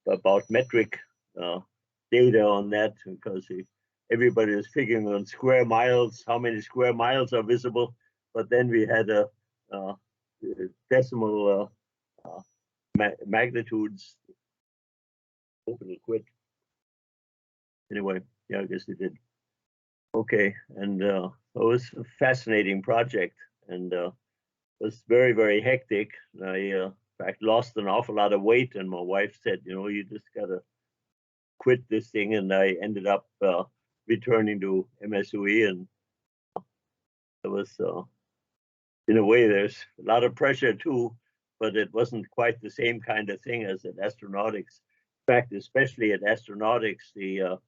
about metric data on that, because everybody is figuring on square miles, how many square miles are visible. But then we had a decimal magnitudes. Hope it'll quit. Anyway, yeah, I guess it did. Okay, and it was a fascinating project, and was very, very hectic. I, in fact, lost an awful lot of weight, and my wife said, you know, you just gotta quit this thing, and I ended up returning to MSOE, and it was, in a way, there's a lot of pressure too, but it wasn't quite the same kind of thing as at astronautics. In fact, especially at astronautics, the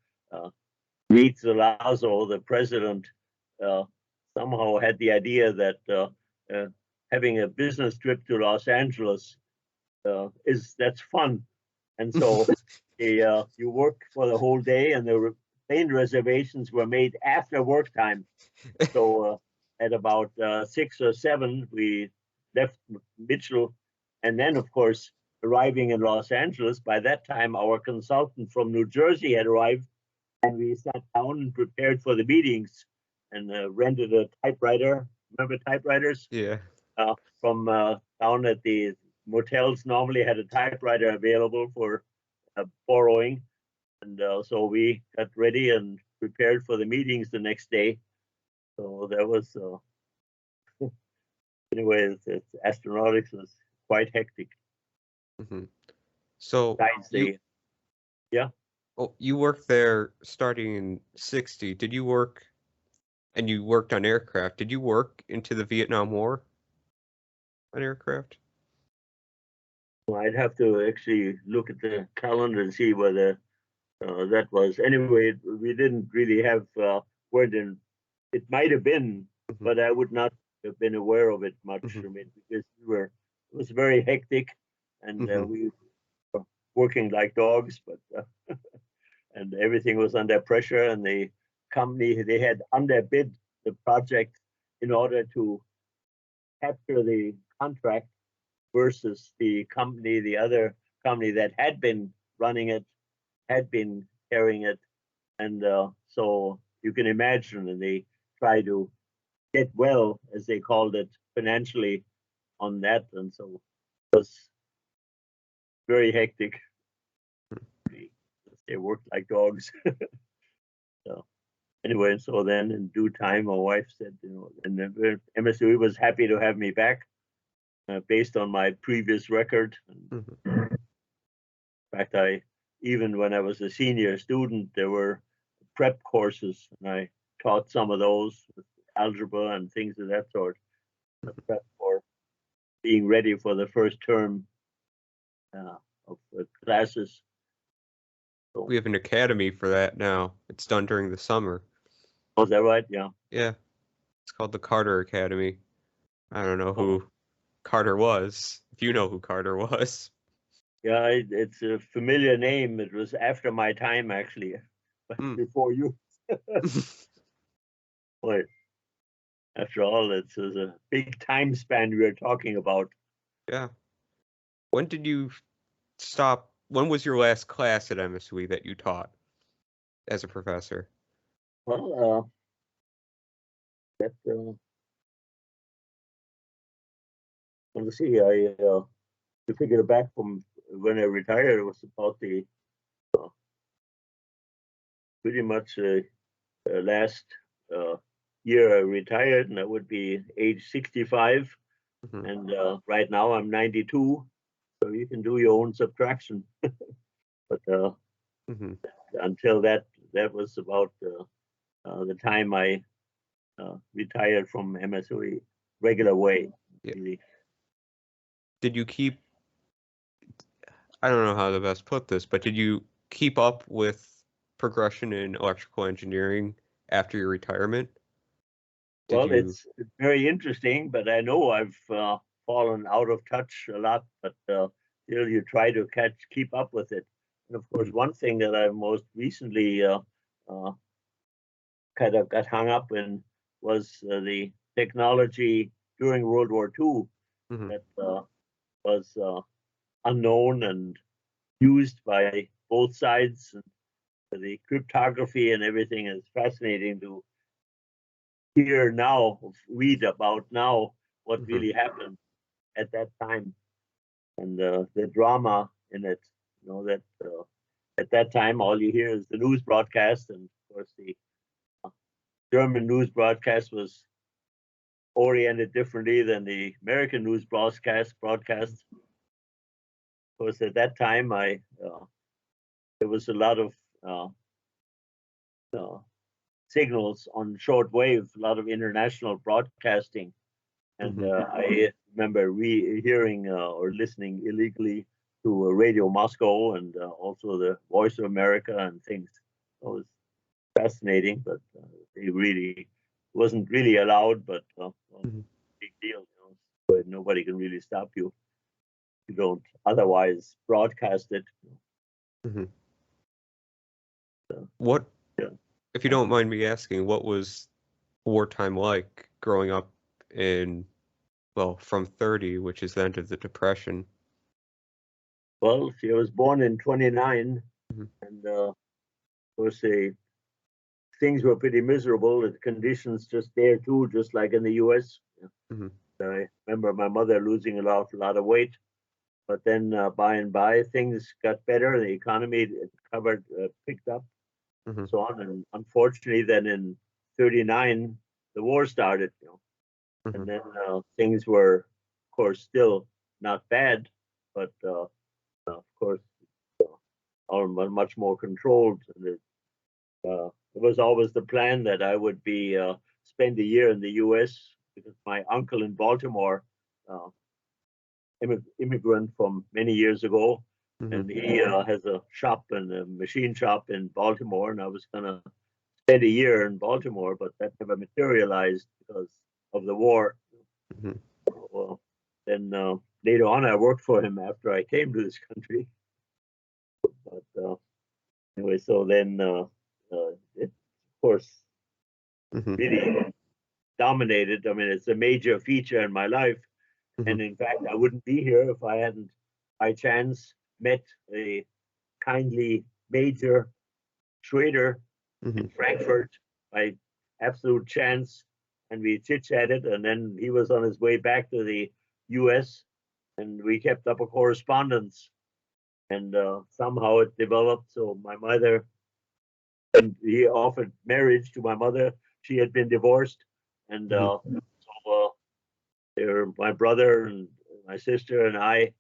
Reed Zalazo, the president, somehow had the idea that having a business trip to Los Angeles that's fun, and so you work for the whole day, and the plane reservations were made after work time. So at about 6 or 7, we left Mitchell, and then of course arriving in Los Angeles. By that time, our consultant from New Jersey had arrived, and we sat down and prepared for the meetings, and rented a typewriter. Remember typewriters? Yeah. From down at the motels, normally had a typewriter available for borrowing. And so we got ready and prepared for the meetings the next day. So that was, anyway, astronautics was quite hectic. Mm-hmm. So yeah. Oh, you worked there starting in '60. Did you work, and you worked on aircraft? Did you work into the Vietnam War on aircraft? Well, I'd have to actually look at the calendar and see whether that was anyway. We didn't really have weren't in. It might have been, Mhm. but I would not have been aware of it much. Mhm. I mean, because we were. It was very hectic, and Mhm. we were working like dogs, but and everything was under pressure. And the company they had underbid the project in order to capture the contract versus the other company that had been running it, had been carrying it. And so you can imagine, and they try to get well, as they called it, financially on that. And so it was very hectic. They worked like dogs. So anyway, so then in due time, my wife said, and the MSOE was happy to have me back based on my previous record. And Mhm. in fact, even when I was a senior student, there were prep courses, and I taught some of those with algebra and things of that sort. Prep for being ready for the first term of classes. So, We have an academy for that now. It's done during the summer. was that right? Yeah. Yeah, it's called the Carter Academy. I don't know Oh, who Carter was. If you know who Carter was. yeah, it's a familiar name. It was after my time, actually, Hmm. before you. But after all, it's a big time span we are talking about. Yeah. When did you stop? When was your last class at MSOE that you taught as a professor? Well, that let's see. To figure back from when I retired, it was about the pretty much last uh, year I retired, and that would be age 65. Mhm. And right now I'm 92, so you can do your own subtraction. But Mhm. until that was about the time I retired from MSOE regular way. Yeah. Really. Did you keep? I don't know how to best put this, but did you keep up with progression in electrical engineering after your retirement? Did Well, you? it's very interesting, but I know I've fallen out of touch a lot. But still, you try to keep up with it. And of course, Mhm. one thing that I most recently uh, kind of got hung up in was the technology during World War II Mhm. that was unknown and used by both sides. And the cryptography and everything is fascinating to hear now, read about now what Mhm. really happened at that time and the drama in it. That at that time all you hear is the news broadcast, and of course the German news broadcast was oriented differently than the American news broadcast. Of course, at that time, there was a lot of uh, uh, signals on shortwave, a lot of international broadcasting, and Mhm. I remember hearing or listening illegally to Radio Moscow and also the Voice of America and things. It was fascinating, but they really wasn't really allowed. But well, Mhm. big deal, but nobody can really stop you. You don't otherwise broadcast it. Mhm. So, What, yeah. if you don't mind me asking, what was wartime like growing up in, well, from 30, which is the end of the Depression? Well, she was born in 29, Mhm. and of course, things were pretty miserable. The conditions just there too, just like in the U.S. Mhm. I remember my mother losing a lot of weight, but then by and by things got better. The economy picked up, Mhm. so on. And unfortunately, then in '39, the war started. And Mhm. then things were, of course, still not bad, but of course, all much more controlled. And it was always the plan that I would be spend a year in the U.S. because my uncle in Baltimore, uh, immigrant from many years ago, and he has a shop and a machine shop in Baltimore, and I was gonna spend a year in Baltimore, but that never materialized because of the war. Mhm. Well, then later on, I worked for him after I came to this country. But anyway, so then it, of course, Mhm. really dominated. I mean, it's a major feature in my life. And in fact, I wouldn't be here if I hadn't, by chance, met a kindly Major Schroeder in Frankfurt by absolute chance. And we chit-chatted, and then he was on his way back to the US, and we kept up a correspondence. And somehow it developed. So my mother, and he offered marriage to my mother. She had been divorced. And so my brother and my sister and I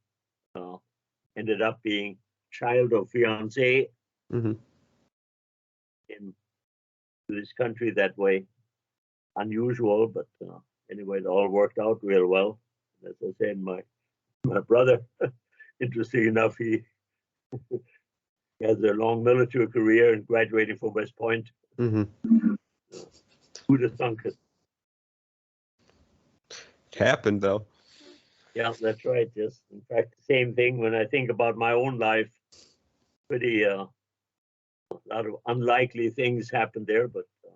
ended up being child of fiance in this country that way. Unusual, but anyway, it all worked out real well. As I said, my brother, interesting enough, he has a long military career and graduating from West Point. Who'd have thunk it? It happened though. Yeah, that's right. Yes, in fact, the same thing when I think about my own life. Pretty a lot of unlikely things happened there, but I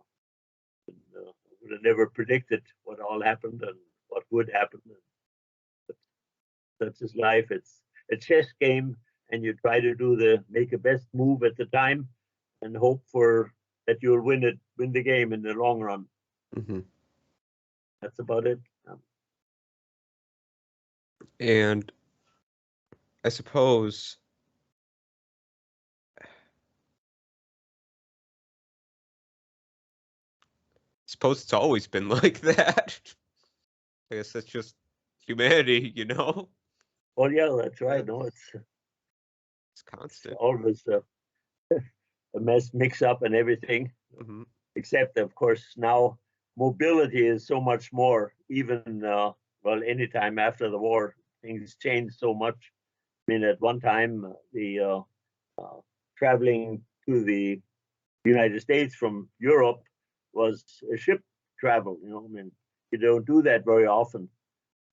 would have never predicted what all happened and what would happen. But that's just life. It's a chess game, and you try to make a best move at the time, and hope for that you'll win the game in the long run. That's about it. And I suppose it's always been like that. I guess that's just humanity, you know? Well, yeah, that's right. No, it's constant. always a mix up and everything. Except, of course, now mobility is so much more. Even well, anytime after the war, things changed so much. I mean, at one time, the traveling to the United States from Europe was a ship travel. You know, I mean, you don't do that very often.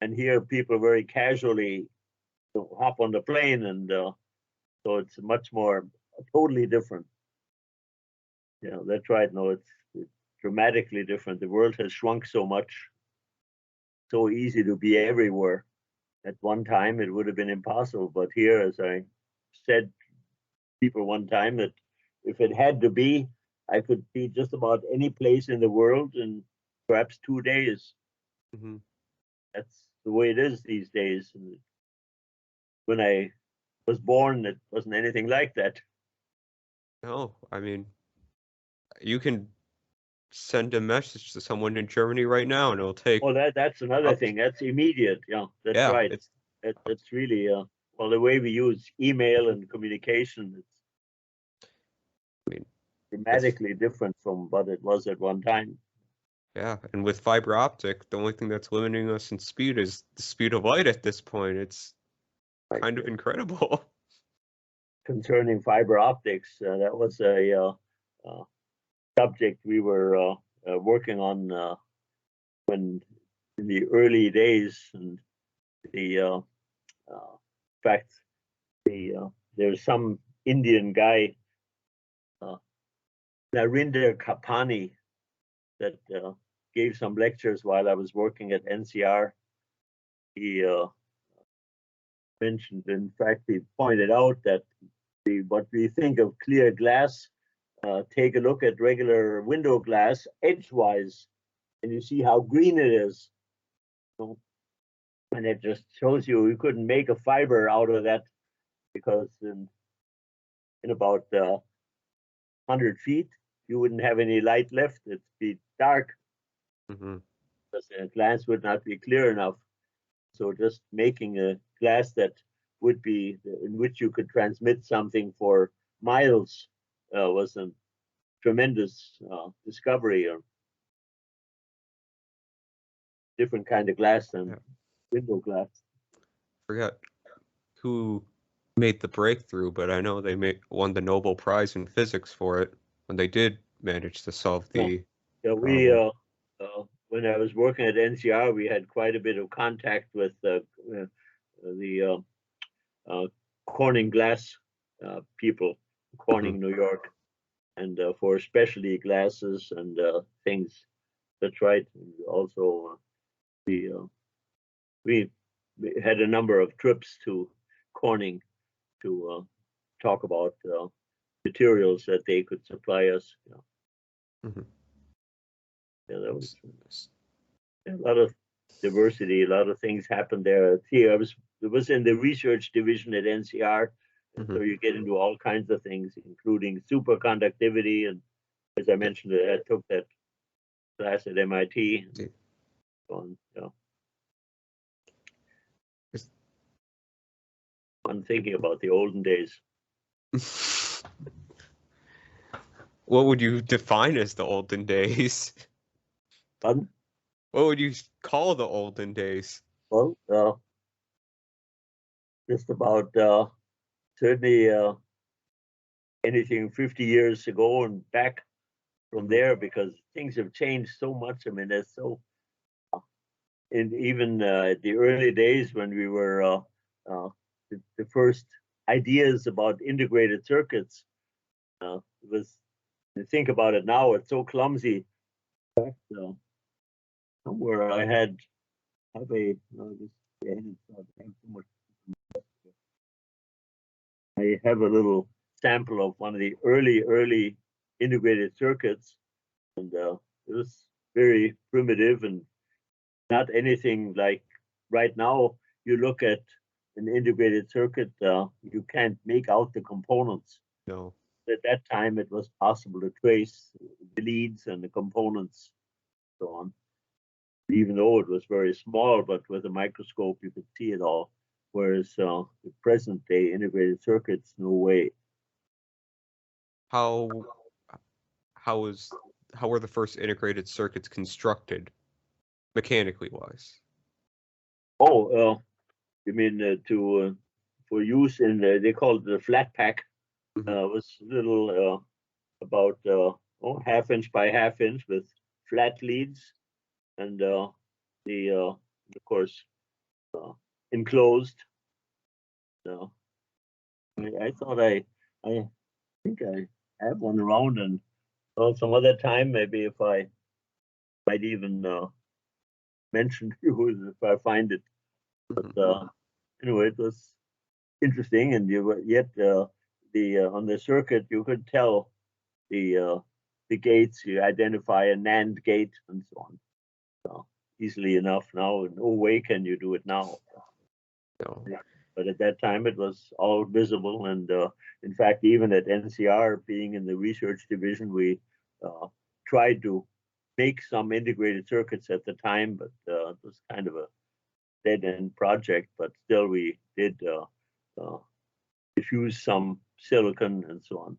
And here, people very casually hop on the plane, and so it's much more totally different. Yeah, that's right. No, it's dramatically different. The world has shrunk so much. So easy to be everywhere. At one time, it would have been impossible. But here, as I said to people one time, that if it had to be, I could be just about any place in the world in perhaps 2 days. That's the way it is these days. And when I was born, it wasn't anything like that. No, I mean, you can send a message to someone in Germany right now, and it'll take. Well, that's another thing. That's immediate. Yeah, that's right. It's really well, the way we use email and communication. It's dramatically different from what it was at one time. Yeah, and with fiber optic, the only thing that's limiting us in speed is the speed of light at this point. It's kind of incredible. Concerning fiber optics, that was a subject we were working on when in the early days, and the in fact, there's some Indian guy, Narinder Kapani, that gave some lectures while I was working at NCR. He mentioned, in fact, he pointed out that what we think of clear glass, take a look at regular window glass edgewise, and you see how green it is. So, and it just shows you couldn't make a fiber out of that, because in about 100 feet, you wouldn't have any light left. It'd be dark. Because the glass would not be clear enough. So just making a glass that would be in which you could transmit something for miles was a tremendous discovery, or different kind of glass than window glass. Forgot who made the breakthrough, but I know they won the Nobel Prize in physics for it when they did manage to solve the Yeah, when I was working at NCR, we had quite a bit of contact with the Corning glass people, Corning, New York, and for specialty glasses and things. That's right. And also, we had a number of trips to Corning to talk about materials that they could supply us. Yeah, that was a lot of diversity. A lot of things happened there. See, it was in the research division at NCR, and so you get into all kinds of things, including superconductivity. And as I mentioned, I took that class at MIT. I'm thinking about the olden days. What would you define as the olden days? Pardon? What would you call the olden days? Well, just about certainly anything 50 years ago and back from there, because things have changed so much. I mean, there's so, and even the early days when we were the first ideas about integrated circuits, was, to think about it now, it's so clumsy. Somewhere I have a, I have a little sample of one of the early integrated circuits, and it was very primitive and not anything like right now. You look at an integrated circuit, you can't make out the components. No. At that time, it was possible to trace the leads and the components, so on. Even though it was very small, but with a microscope, you could see it all. Whereas the present day integrated circuits, no way. How were the first integrated circuits constructed, mechanically wise? Oh, you mean for use in they call it the flat pack. Was little about half inch by half inch with flat leads, and of course enclosed. So I thought I think I have one around, and some other time maybe if I might even mention to you if I find it. But anyway, it was interesting, and yet on the circuit you could tell the gates. You identify a NAND gate and so on. So easily enough now. No way can you do it now. No. But at that time it was all visible, and in fact, even at NCR, being in the research division, we tried to make some integrated circuits at the time, but it was kind of a dead-end project. But still, we did diffuse some silicon and so on.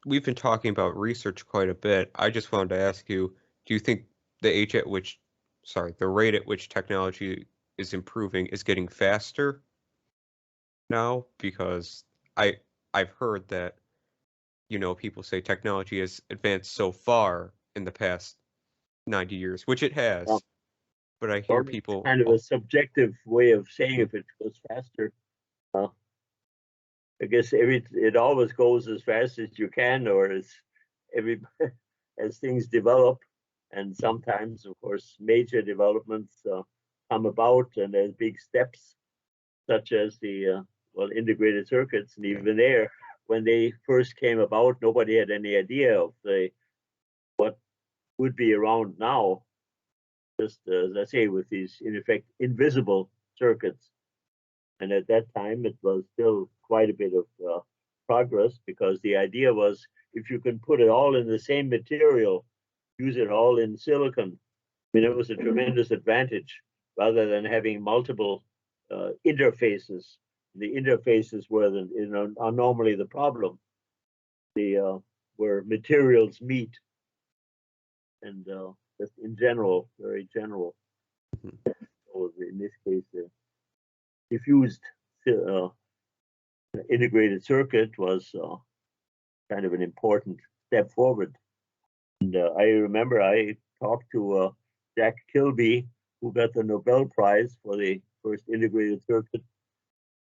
We've been talking about research quite a bit. I just wanted to ask you, do you think the rate at which technology is improving is getting faster now? Because I've heard that, people say technology has advanced so far in the past 90 years, which it has. Yeah. But I hear people kind of a subjective way of saying if it goes faster. I guess it always goes as fast as you can, or as things develop, and sometimes, of course, major developments come about, and there's big steps, such as the integrated circuits. And even there, when they first came about, nobody had any idea of what would be around now. Just as I say, with these in effect invisible circuits. And at that time, it was still quite a bit of progress, because the idea was, if you can put it all in the same material, use it all in silicon, I mean, it was a tremendous advantage, rather than having multiple interfaces. The interfaces are normally the problem, where materials meet, and just in general, very general. So in this case, diffused integrated circuit was kind of an important step forward. And I remember I talked to Jack Kilby, who got the Nobel Prize for the first integrated circuit.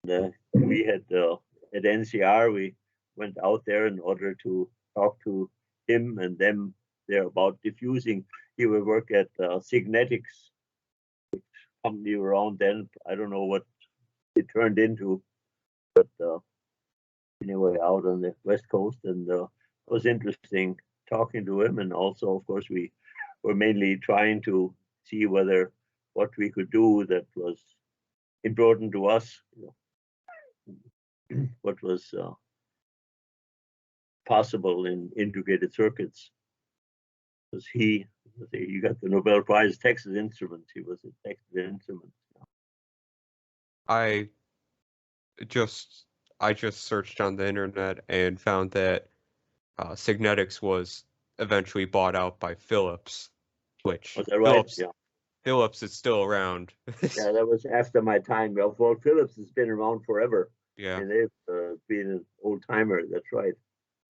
And, we had at NCR, we went out there in order to talk to him and them there about diffusing. He would work at Signetics, which company around then. I don't know what it turned into, but anyway, out on the West Coast, and it was interesting talking to him. And also, of course, we were mainly trying to see whether what we could do that was important to us, what was possible in integrated circuits. Because he got the Nobel Prize, Texas Instruments. He was at Texas Instruments. I just searched on the internet and found that Signetics was eventually bought out by Philips, which Was that right? Yeah. Philips is still around. Yeah, that was after my time. Well, Philips has been around forever. Yeah. And they've been an old timer. That's right.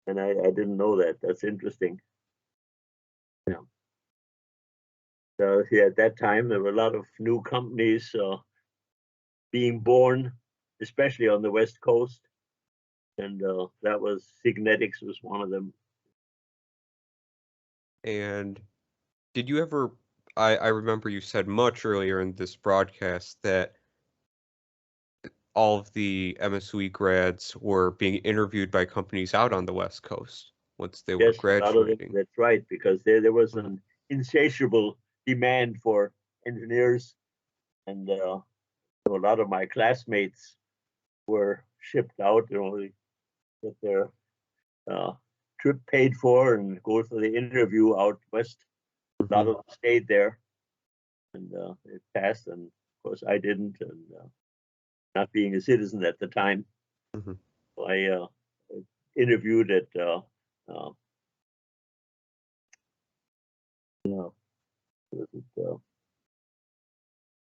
And I didn't know that. That's interesting. Yeah. So yeah, at that time there were a lot of new companies being born, especially on the West Coast, and that was Signetics was one of them. And did you ever? I remember you said much earlier in this broadcast that all of the MSOE grads were being interviewed by companies out on the West Coast once they were Yes, a lot of them, graduating. that's right, because there was an insatiable demand for engineers, and so a lot of my classmates were shipped out, to get their trip paid for and go for the interview out west. A lot of them stayed there, and it passed, and of course I didn't, and not being a citizen at the time, so I interviewed at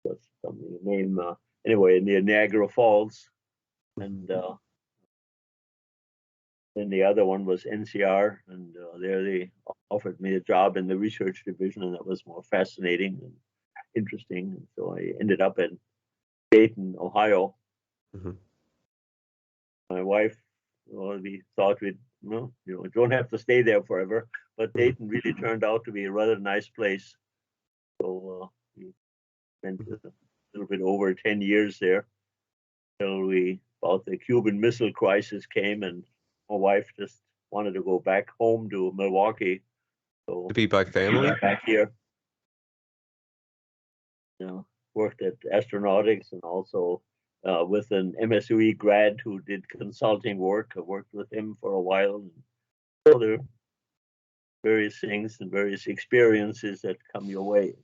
what's the name? Anyway, near Niagara Falls, and then the other one was NCR, and there they offered me a job in the research division, and that was more fascinating and interesting. And so I ended up in Dayton, Ohio. My wife, we thought we'd, don't have to stay there forever, but Dayton really turned out to be a rather nice place. So we spent a little bit over 10 years there till about the Cuban Missile Crisis came, and my wife just wanted to go back home to Milwaukee. So To be by family? Back here. Worked at Astronautics, and also with an MSOE grad who did consulting work. I worked with him for a while. And so there are various things and various experiences that come your way.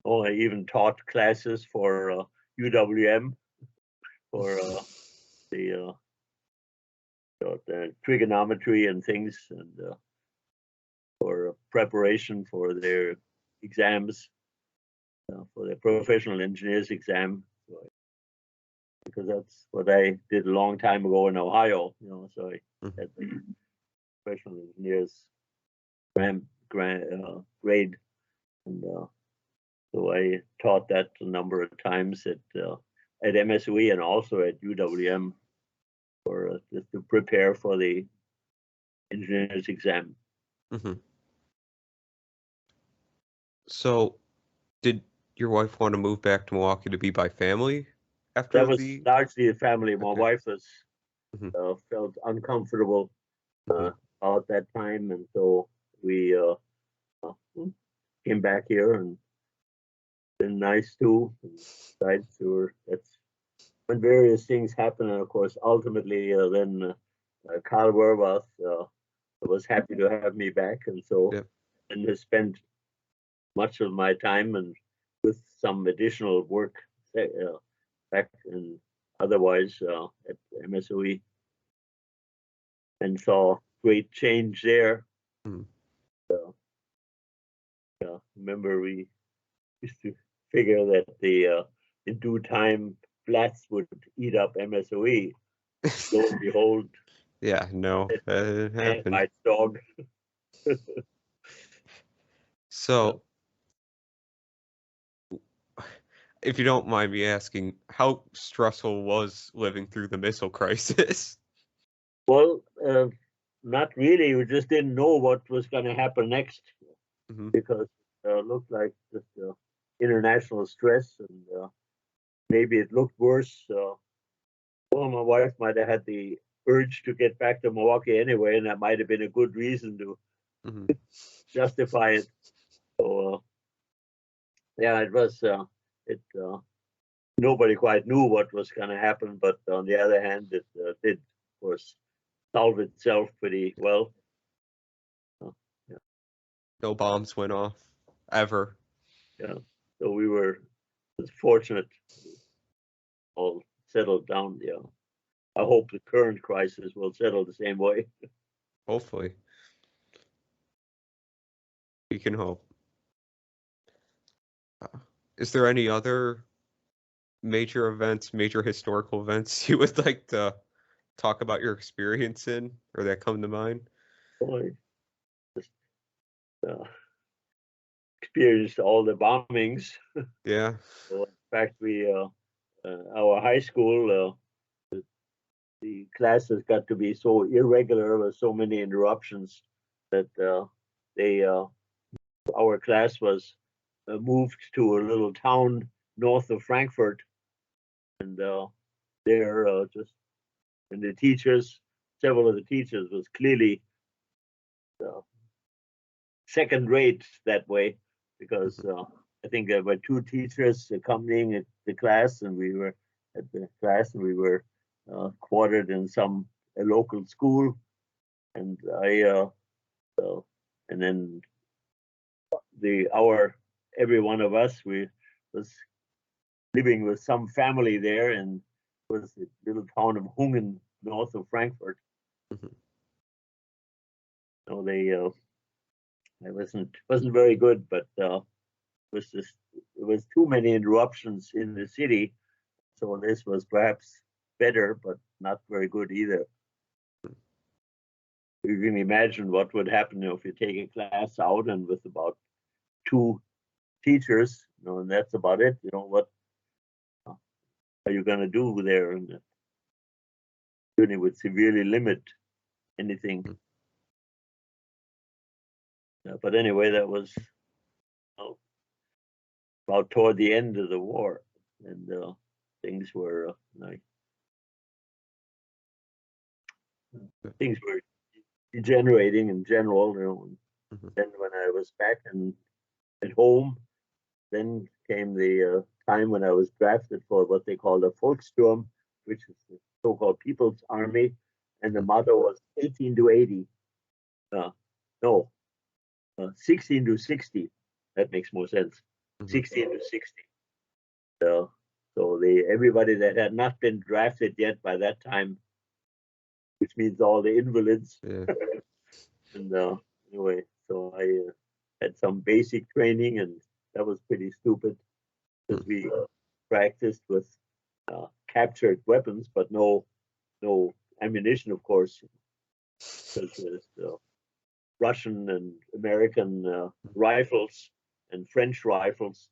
Oh, I even taught classes for UWM for the trigonometry and things, and for preparation for their exams, for their professional engineers exam, because that's what I did a long time ago in Ohio. So I had the professional engineers grade, and so I taught that a number of times at MSOE and also at UWM, for just to prepare for the engineer's exam. So, did your wife want to move back to Milwaukee to be by family after that was largely the family. My wife was felt uncomfortable about that time, and so we came back here, and been nice too. That's when various things happen, and of course, ultimately, then Carl Werwath was happy to have me back, and so and has spent much of my time and with some additional work back and otherwise at MSOE, and saw great change there. Remember we used to figure that in due time flats would eat up MSOE. Lo and behold, Yeah, no, it man happened. bites dog. So, if you don't mind me asking, how stressful was living through the missile crisis? Well, not really. We just didn't know what was going to happen next Mhm. because it looked like just international stress, and maybe it looked worse. Well, my wife might have had the urge to get back to Milwaukee anyway, and that might have been a good reason to Mhm. justify it. So, yeah, it was. Nobody quite knew what was going to happen, but on the other hand, it did, of course, solve itself pretty well. Yeah, No bombs went off ever. yeah. So we were fortunate, all settled down. Yeah, I hope the current crisis will settle the same way. Hopefully, we can hope. Is there any other major events, major historical events you would like to talk about your experience in, or that come to mind? Boy, just experienced all the bombings. Yeah. So in fact, we our high school the classes got to be so irregular with so many interruptions that they our class was moved to a little town north of Frankfurt, and there just and the teachers, several of the teachers was clearly second rate that way because I think there were two teachers accompanying the class, and we were at the class, and we were quartered in a local school, and and then every one of us we was living with some family there, and was the little town of Hungen north of Frankfurt. Mhm. So it wasn't very good, but it was too many interruptions in the city. So this was perhaps better, but not very good either. You can imagine what would happen if you take a class out and with about two teachers, and that's about it. What are you going to do there? And it would severely limit anything. But anyway, that was about toward the end of the war, and things were things were degenerating in general. Mhm. Then when I was back at home, then came the time when I was drafted for what they call the Volkssturm, which is the so-called People's Army, and the motto was 18 to 80. No, 16 to 60. That makes more sense. Mhm. 16 to 60. So everybody that had not been drafted yet by that time, which means all the invalids. Yeah. And anyway, so I had some basic training, and that was pretty stupid because we practiced with captured weapons, but no ammunition, of course, because there's Russian and American rifles and French rifles,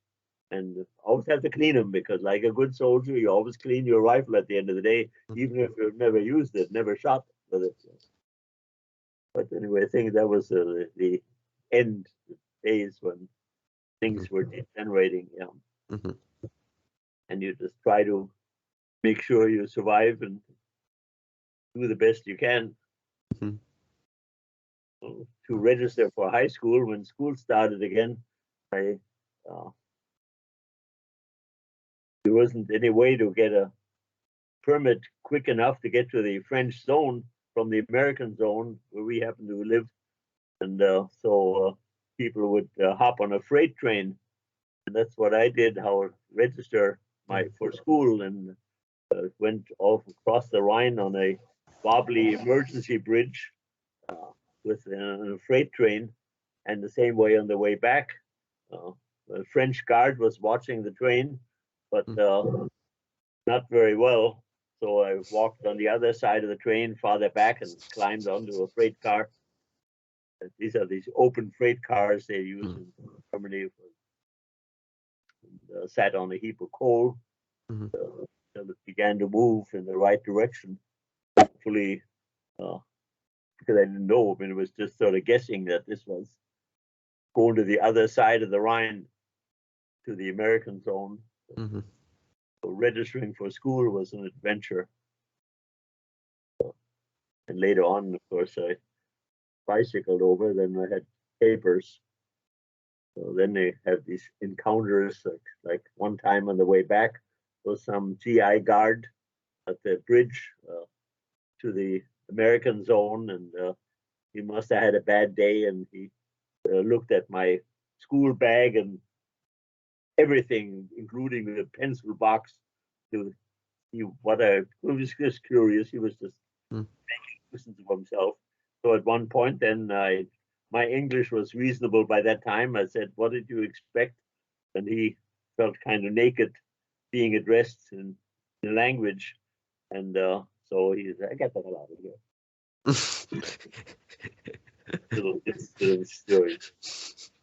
and always have to clean them because, like a good soldier, you always clean your rifle at the end of the day, even if you've never used it, never shot with it. But anyway, I think that was the end days when things were degenerating. Yeah, Mhm. and you just try to make sure you survive and do the best you can. Mhm. To register for high school when school started again, there wasn't any way to get a permit quick enough to get to the French zone from the American zone where we happen to live, and so people would hop on a freight train, and that's what I did. How register for school, and went off across the Rhine on a wobbly emergency bridge with a freight train, and the same way on the way back. The French guard was watching the train, but not very well. So I walked on the other side of the train, farther back, and climbed onto a freight car. And these are these open freight cars they use in Germany. And, sat on a heap of coal. Until it began to move in the right direction. Hopefully, because I didn't know, I mean, it was just sort of guessing that this was going to the other side of the Rhine, to the American zone. So registering for school was an adventure. And later on, of course, I bicycled over. Then I had papers. So then they have these encounters. Like one time on the way back was some GI guard at the bridge to the American zone, and he must have had a bad day, and he looked at my school bag and everything, including the pencil box, to see what I was just curious. He was just making nuisance of himself. So at one point, then my English was reasonable by that time. I said, "What did you expect?" And he felt kind of naked being addressed in the language. And so he said, "I get the hell out of here." Little story.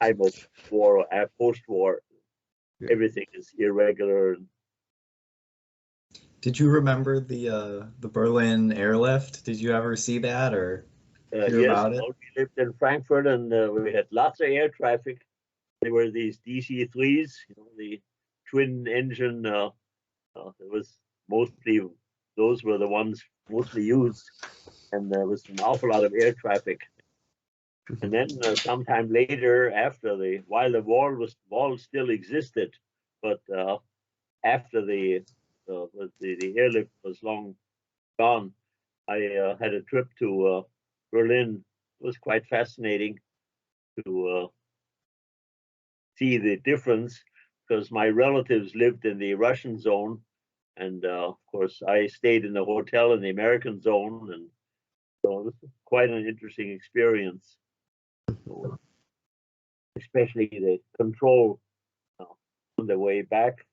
Time of war, post-war, everything is irregular. Did you remember the Berlin Airlift? Did you ever see that or hear Yes, about it? well, we lived in Frankfurt, and we had lots of air traffic. There were these DC-3s, the twin engine. It was mostly, those were the ones mostly used, and there was an awful lot of air traffic. And then sometime later, while the wall still existed, but after the airlift was long gone, I had a trip to Berlin. It was quite fascinating to see the difference, because my relatives lived in the Russian zone, and of course I stayed in the hotel in the American zone, and so it was quite an interesting experience. Especially the control on the way back.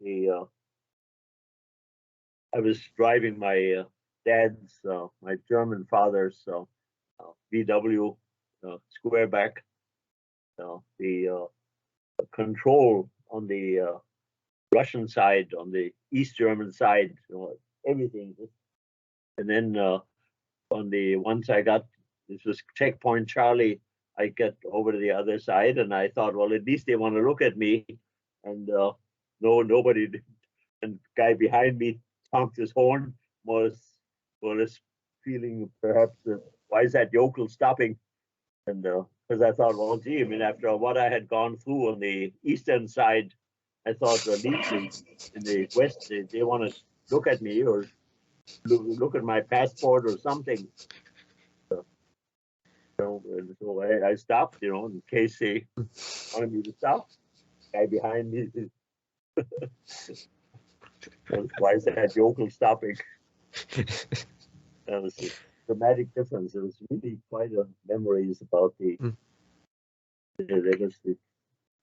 I was driving my dad's, my German father's VW Squareback. The control on the Russian side, on the East German side, everything. And then once I got, this was checkpoint Charlie, I get over to the other side, and I thought, well, at least they want to look at me. And no, nobody did. And the guy behind me honked his horn, was feeling perhaps, why is that yokel stopping? And because I thought, well, gee, I mean, after what I had gone through on the eastern side, I thought, at least in the west, they want to look at me or look at my passport or something. So I stopped, in case they wanted me to stop. Guy behind me, why is that yokel stopping? That was a dramatic difference. It was really quite a memories about there was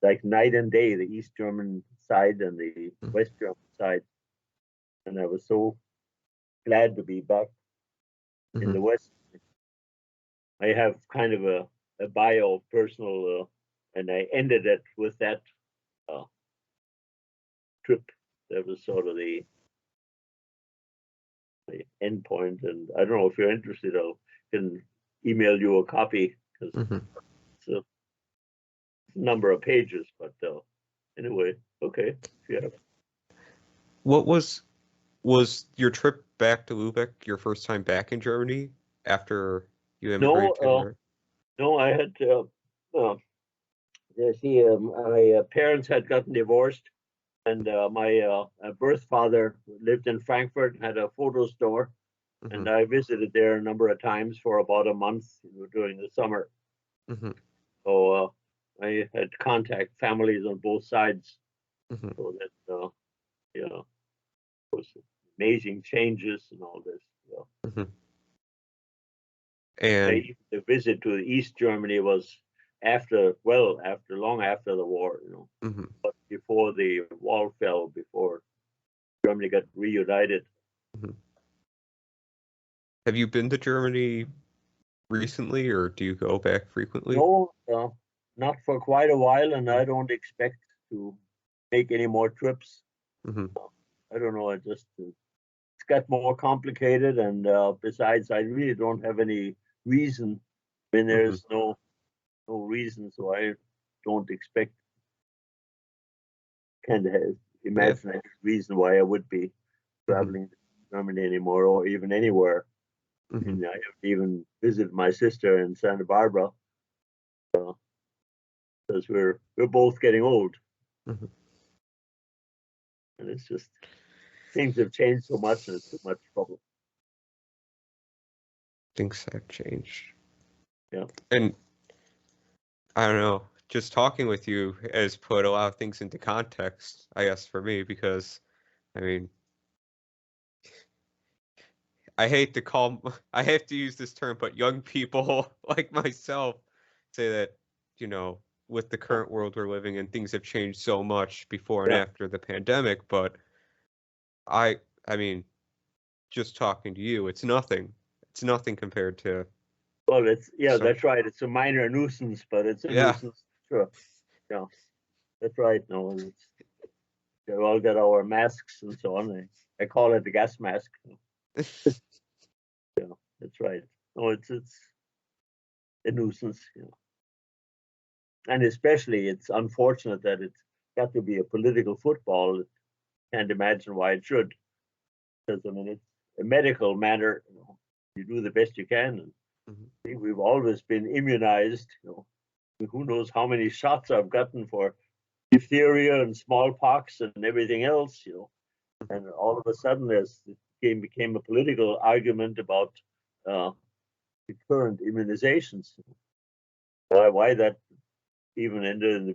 like night and day, the East German side and the West German side. And I was so glad to be back in the West. I have kind of a bio personal, and I ended it with that trip. That was sort of the end point. And I don't know if you're interested, I can email you a copy, because it's a number of pages. But anyway, okay. Yeah. What was your trip back to Lubeck your first time back in Germany after you immigrated to America? No, I had my parents had gotten divorced, and my birth father lived in Frankfurt, had a photo store, and I visited there a number of times for about a month during the summer. So I had contact families on both sides, so that it was amazing changes and all this. And the visit to East Germany was long after the war, but before the wall fell, before Germany got reunited. Mhm. Have you been to Germany recently, or do you go back frequently? No, not for quite a while, and I don't expect to make any more trips. Hmm. I don't know. It's got more complicated, and besides, I really don't have any reason. I mean, there's no reason, so I don't expect. Can't imagine any reason why I would be traveling to Germany anymore, or even anywhere. I mean, I have even visited my sister in Santa Barbara, because we're both getting old, Mhm. and it's just things have changed so much, and it's too much trouble. Things have changed. Yeah. And I don't know, just talking with you has put a lot of things into context, I guess, for me, because, I mean, I hate to use this term, but young people like myself say that, with the current world we're living in, things have changed so much before and Yeah. after the pandemic, but I mean, just talking to you, it's nothing. It's nothing compared to. Well, So- that's right. It's a minor nuisance, but it's a Yeah. nuisance. Sure. Yeah, that's right. No, we all got our masks and so on. I call it the gas mask. Yeah, that's right. No, it's a nuisance. And especially it's unfortunate that it's got to be a political football. Can't imagine why it should. Because I mean, it's a medical matter. You do the best you can. And Mhm. I think we've always been immunized. Who knows how many shots I've gotten for diphtheria and smallpox and everything else. And all of a sudden, it became a political argument about the current immunizations. Why that even entered in the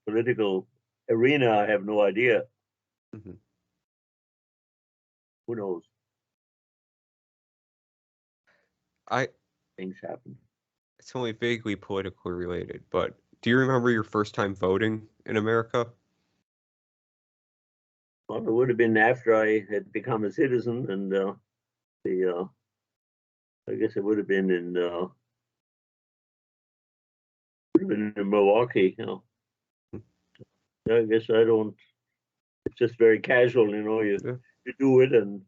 political arena, I have no idea. Mhm. Who knows? Things happen. It's only vaguely politically related, but do you remember your first time voting in America? Well, it would have been after I had become a citizen, and I guess it would have been in Milwaukee. I guess I don't. It's just very casual, Yeah. You do it, and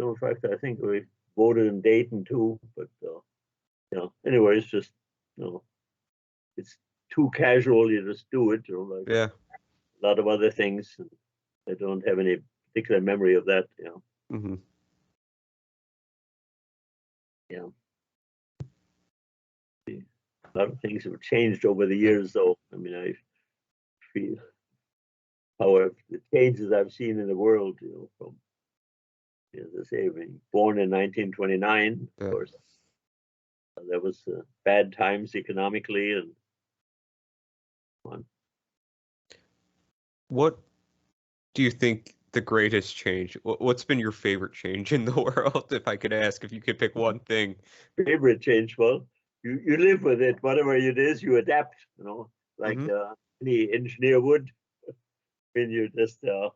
in fact, I think we voted in Dayton too. But anyway, it's just it's too casual. You just do it. Like Yeah. a lot of other things. And I don't have any particular memory of that. Hmm. Yeah. A lot of things have changed over the years, though. I mean, I feel, however, the changes I've seen in the world, from, as I say, born in 1929, Yeah. of course, there was bad times economically, and on. What do you think the greatest change? What's been your favorite change in the world? If I could ask, if you could pick one thing. Favorite change, well, you live with it. Whatever it is, you adapt. Like any engineer would. When you just the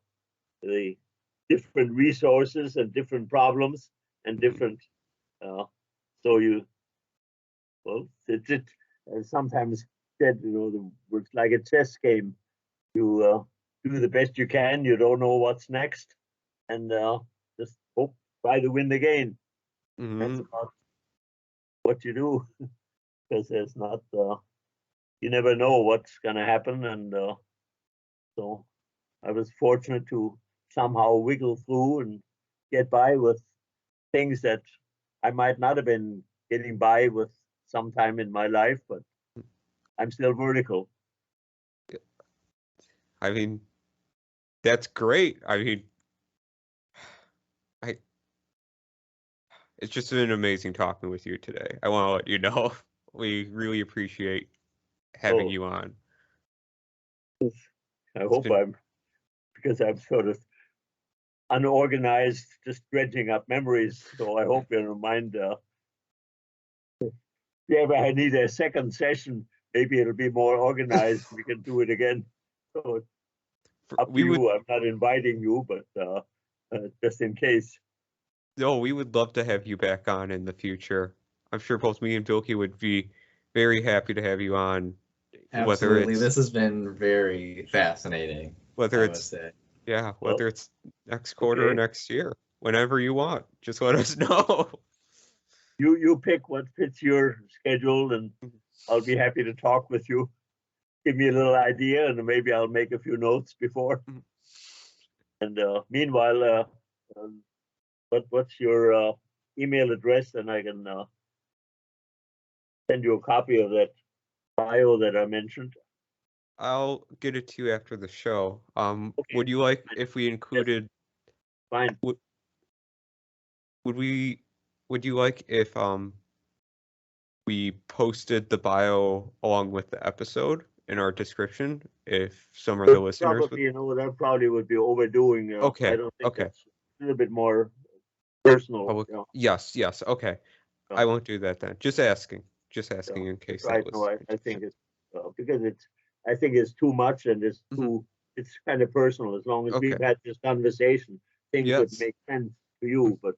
different resources and different problems and different. So it's sometimes said, it's like a chess game. You do the best you can. You don't know what's next, and just hope, try to win the game. That's about what you do, because there's not. You never know what's gonna happen, and so I was fortunate to somehow wiggle through and get by with things that I might not have been getting by with sometime in my life, but I'm still vertical. I mean, that's great. I mean, it's just been amazing talking with you today. I want to let you know we really appreciate having you on. I hope because I'm sort of unorganized, just dredging up memories. So I hope you don't mind. If you ever need a second session, maybe it'll be more organized. We can do it again. So Up to you. I'm not inviting you, but just in case. No, we would love to have you back on in the future. I'm sure both me and Bilky would be very happy to have you on. Absolutely, this has been very fascinating. Whether I it's must say. Yeah, whether it's next quarter or next year, whenever you want, just let us know. You pick what fits your schedule, and I'll be happy to talk with you. Give me a little idea, and maybe I'll make a few notes before. And meanwhile, what's your email address, and I can send you a copy of that bio that I mentioned. I'll get it to you after the show. Okay. Would you like if we included? Fine. Would you like if we posted the bio along with the episode in our description? If some of the listeners probably, that probably would be overdoing. Okay. I don't think Okay. that's a little bit more personal. Public, yes. Okay. I won't do that then. Just asking in case. Right. No, I think it's because I think it's too much, and it's too. It's kind of personal. As long as we've had this conversation, things would make sense to you. But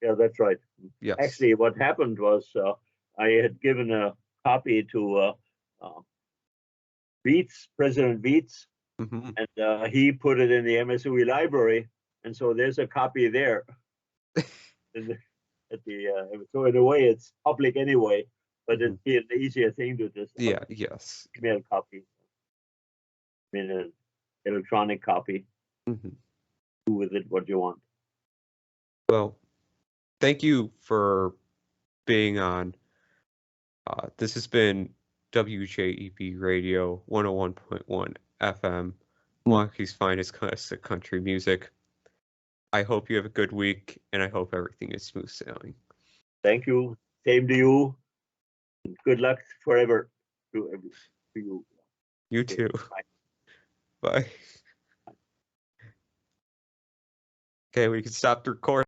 yeah, that's right. Yes. Actually, what happened was I had given a copy to President Vietz, and he put it in the MSOE library, and so there's a copy there. So in a way, it's public anyway, but it'd be an easier thing to just email copy, an electronic copy. Do with it what you want. Well, thank you for being on. This has been WJEB Radio 101.1 FM, Milwaukee's finest classic country music. I hope you have a good week, and I hope everything is smooth sailing. Thank you. Same to you. Good luck forever to you. You too. Bye. Okay, we can stop the recording.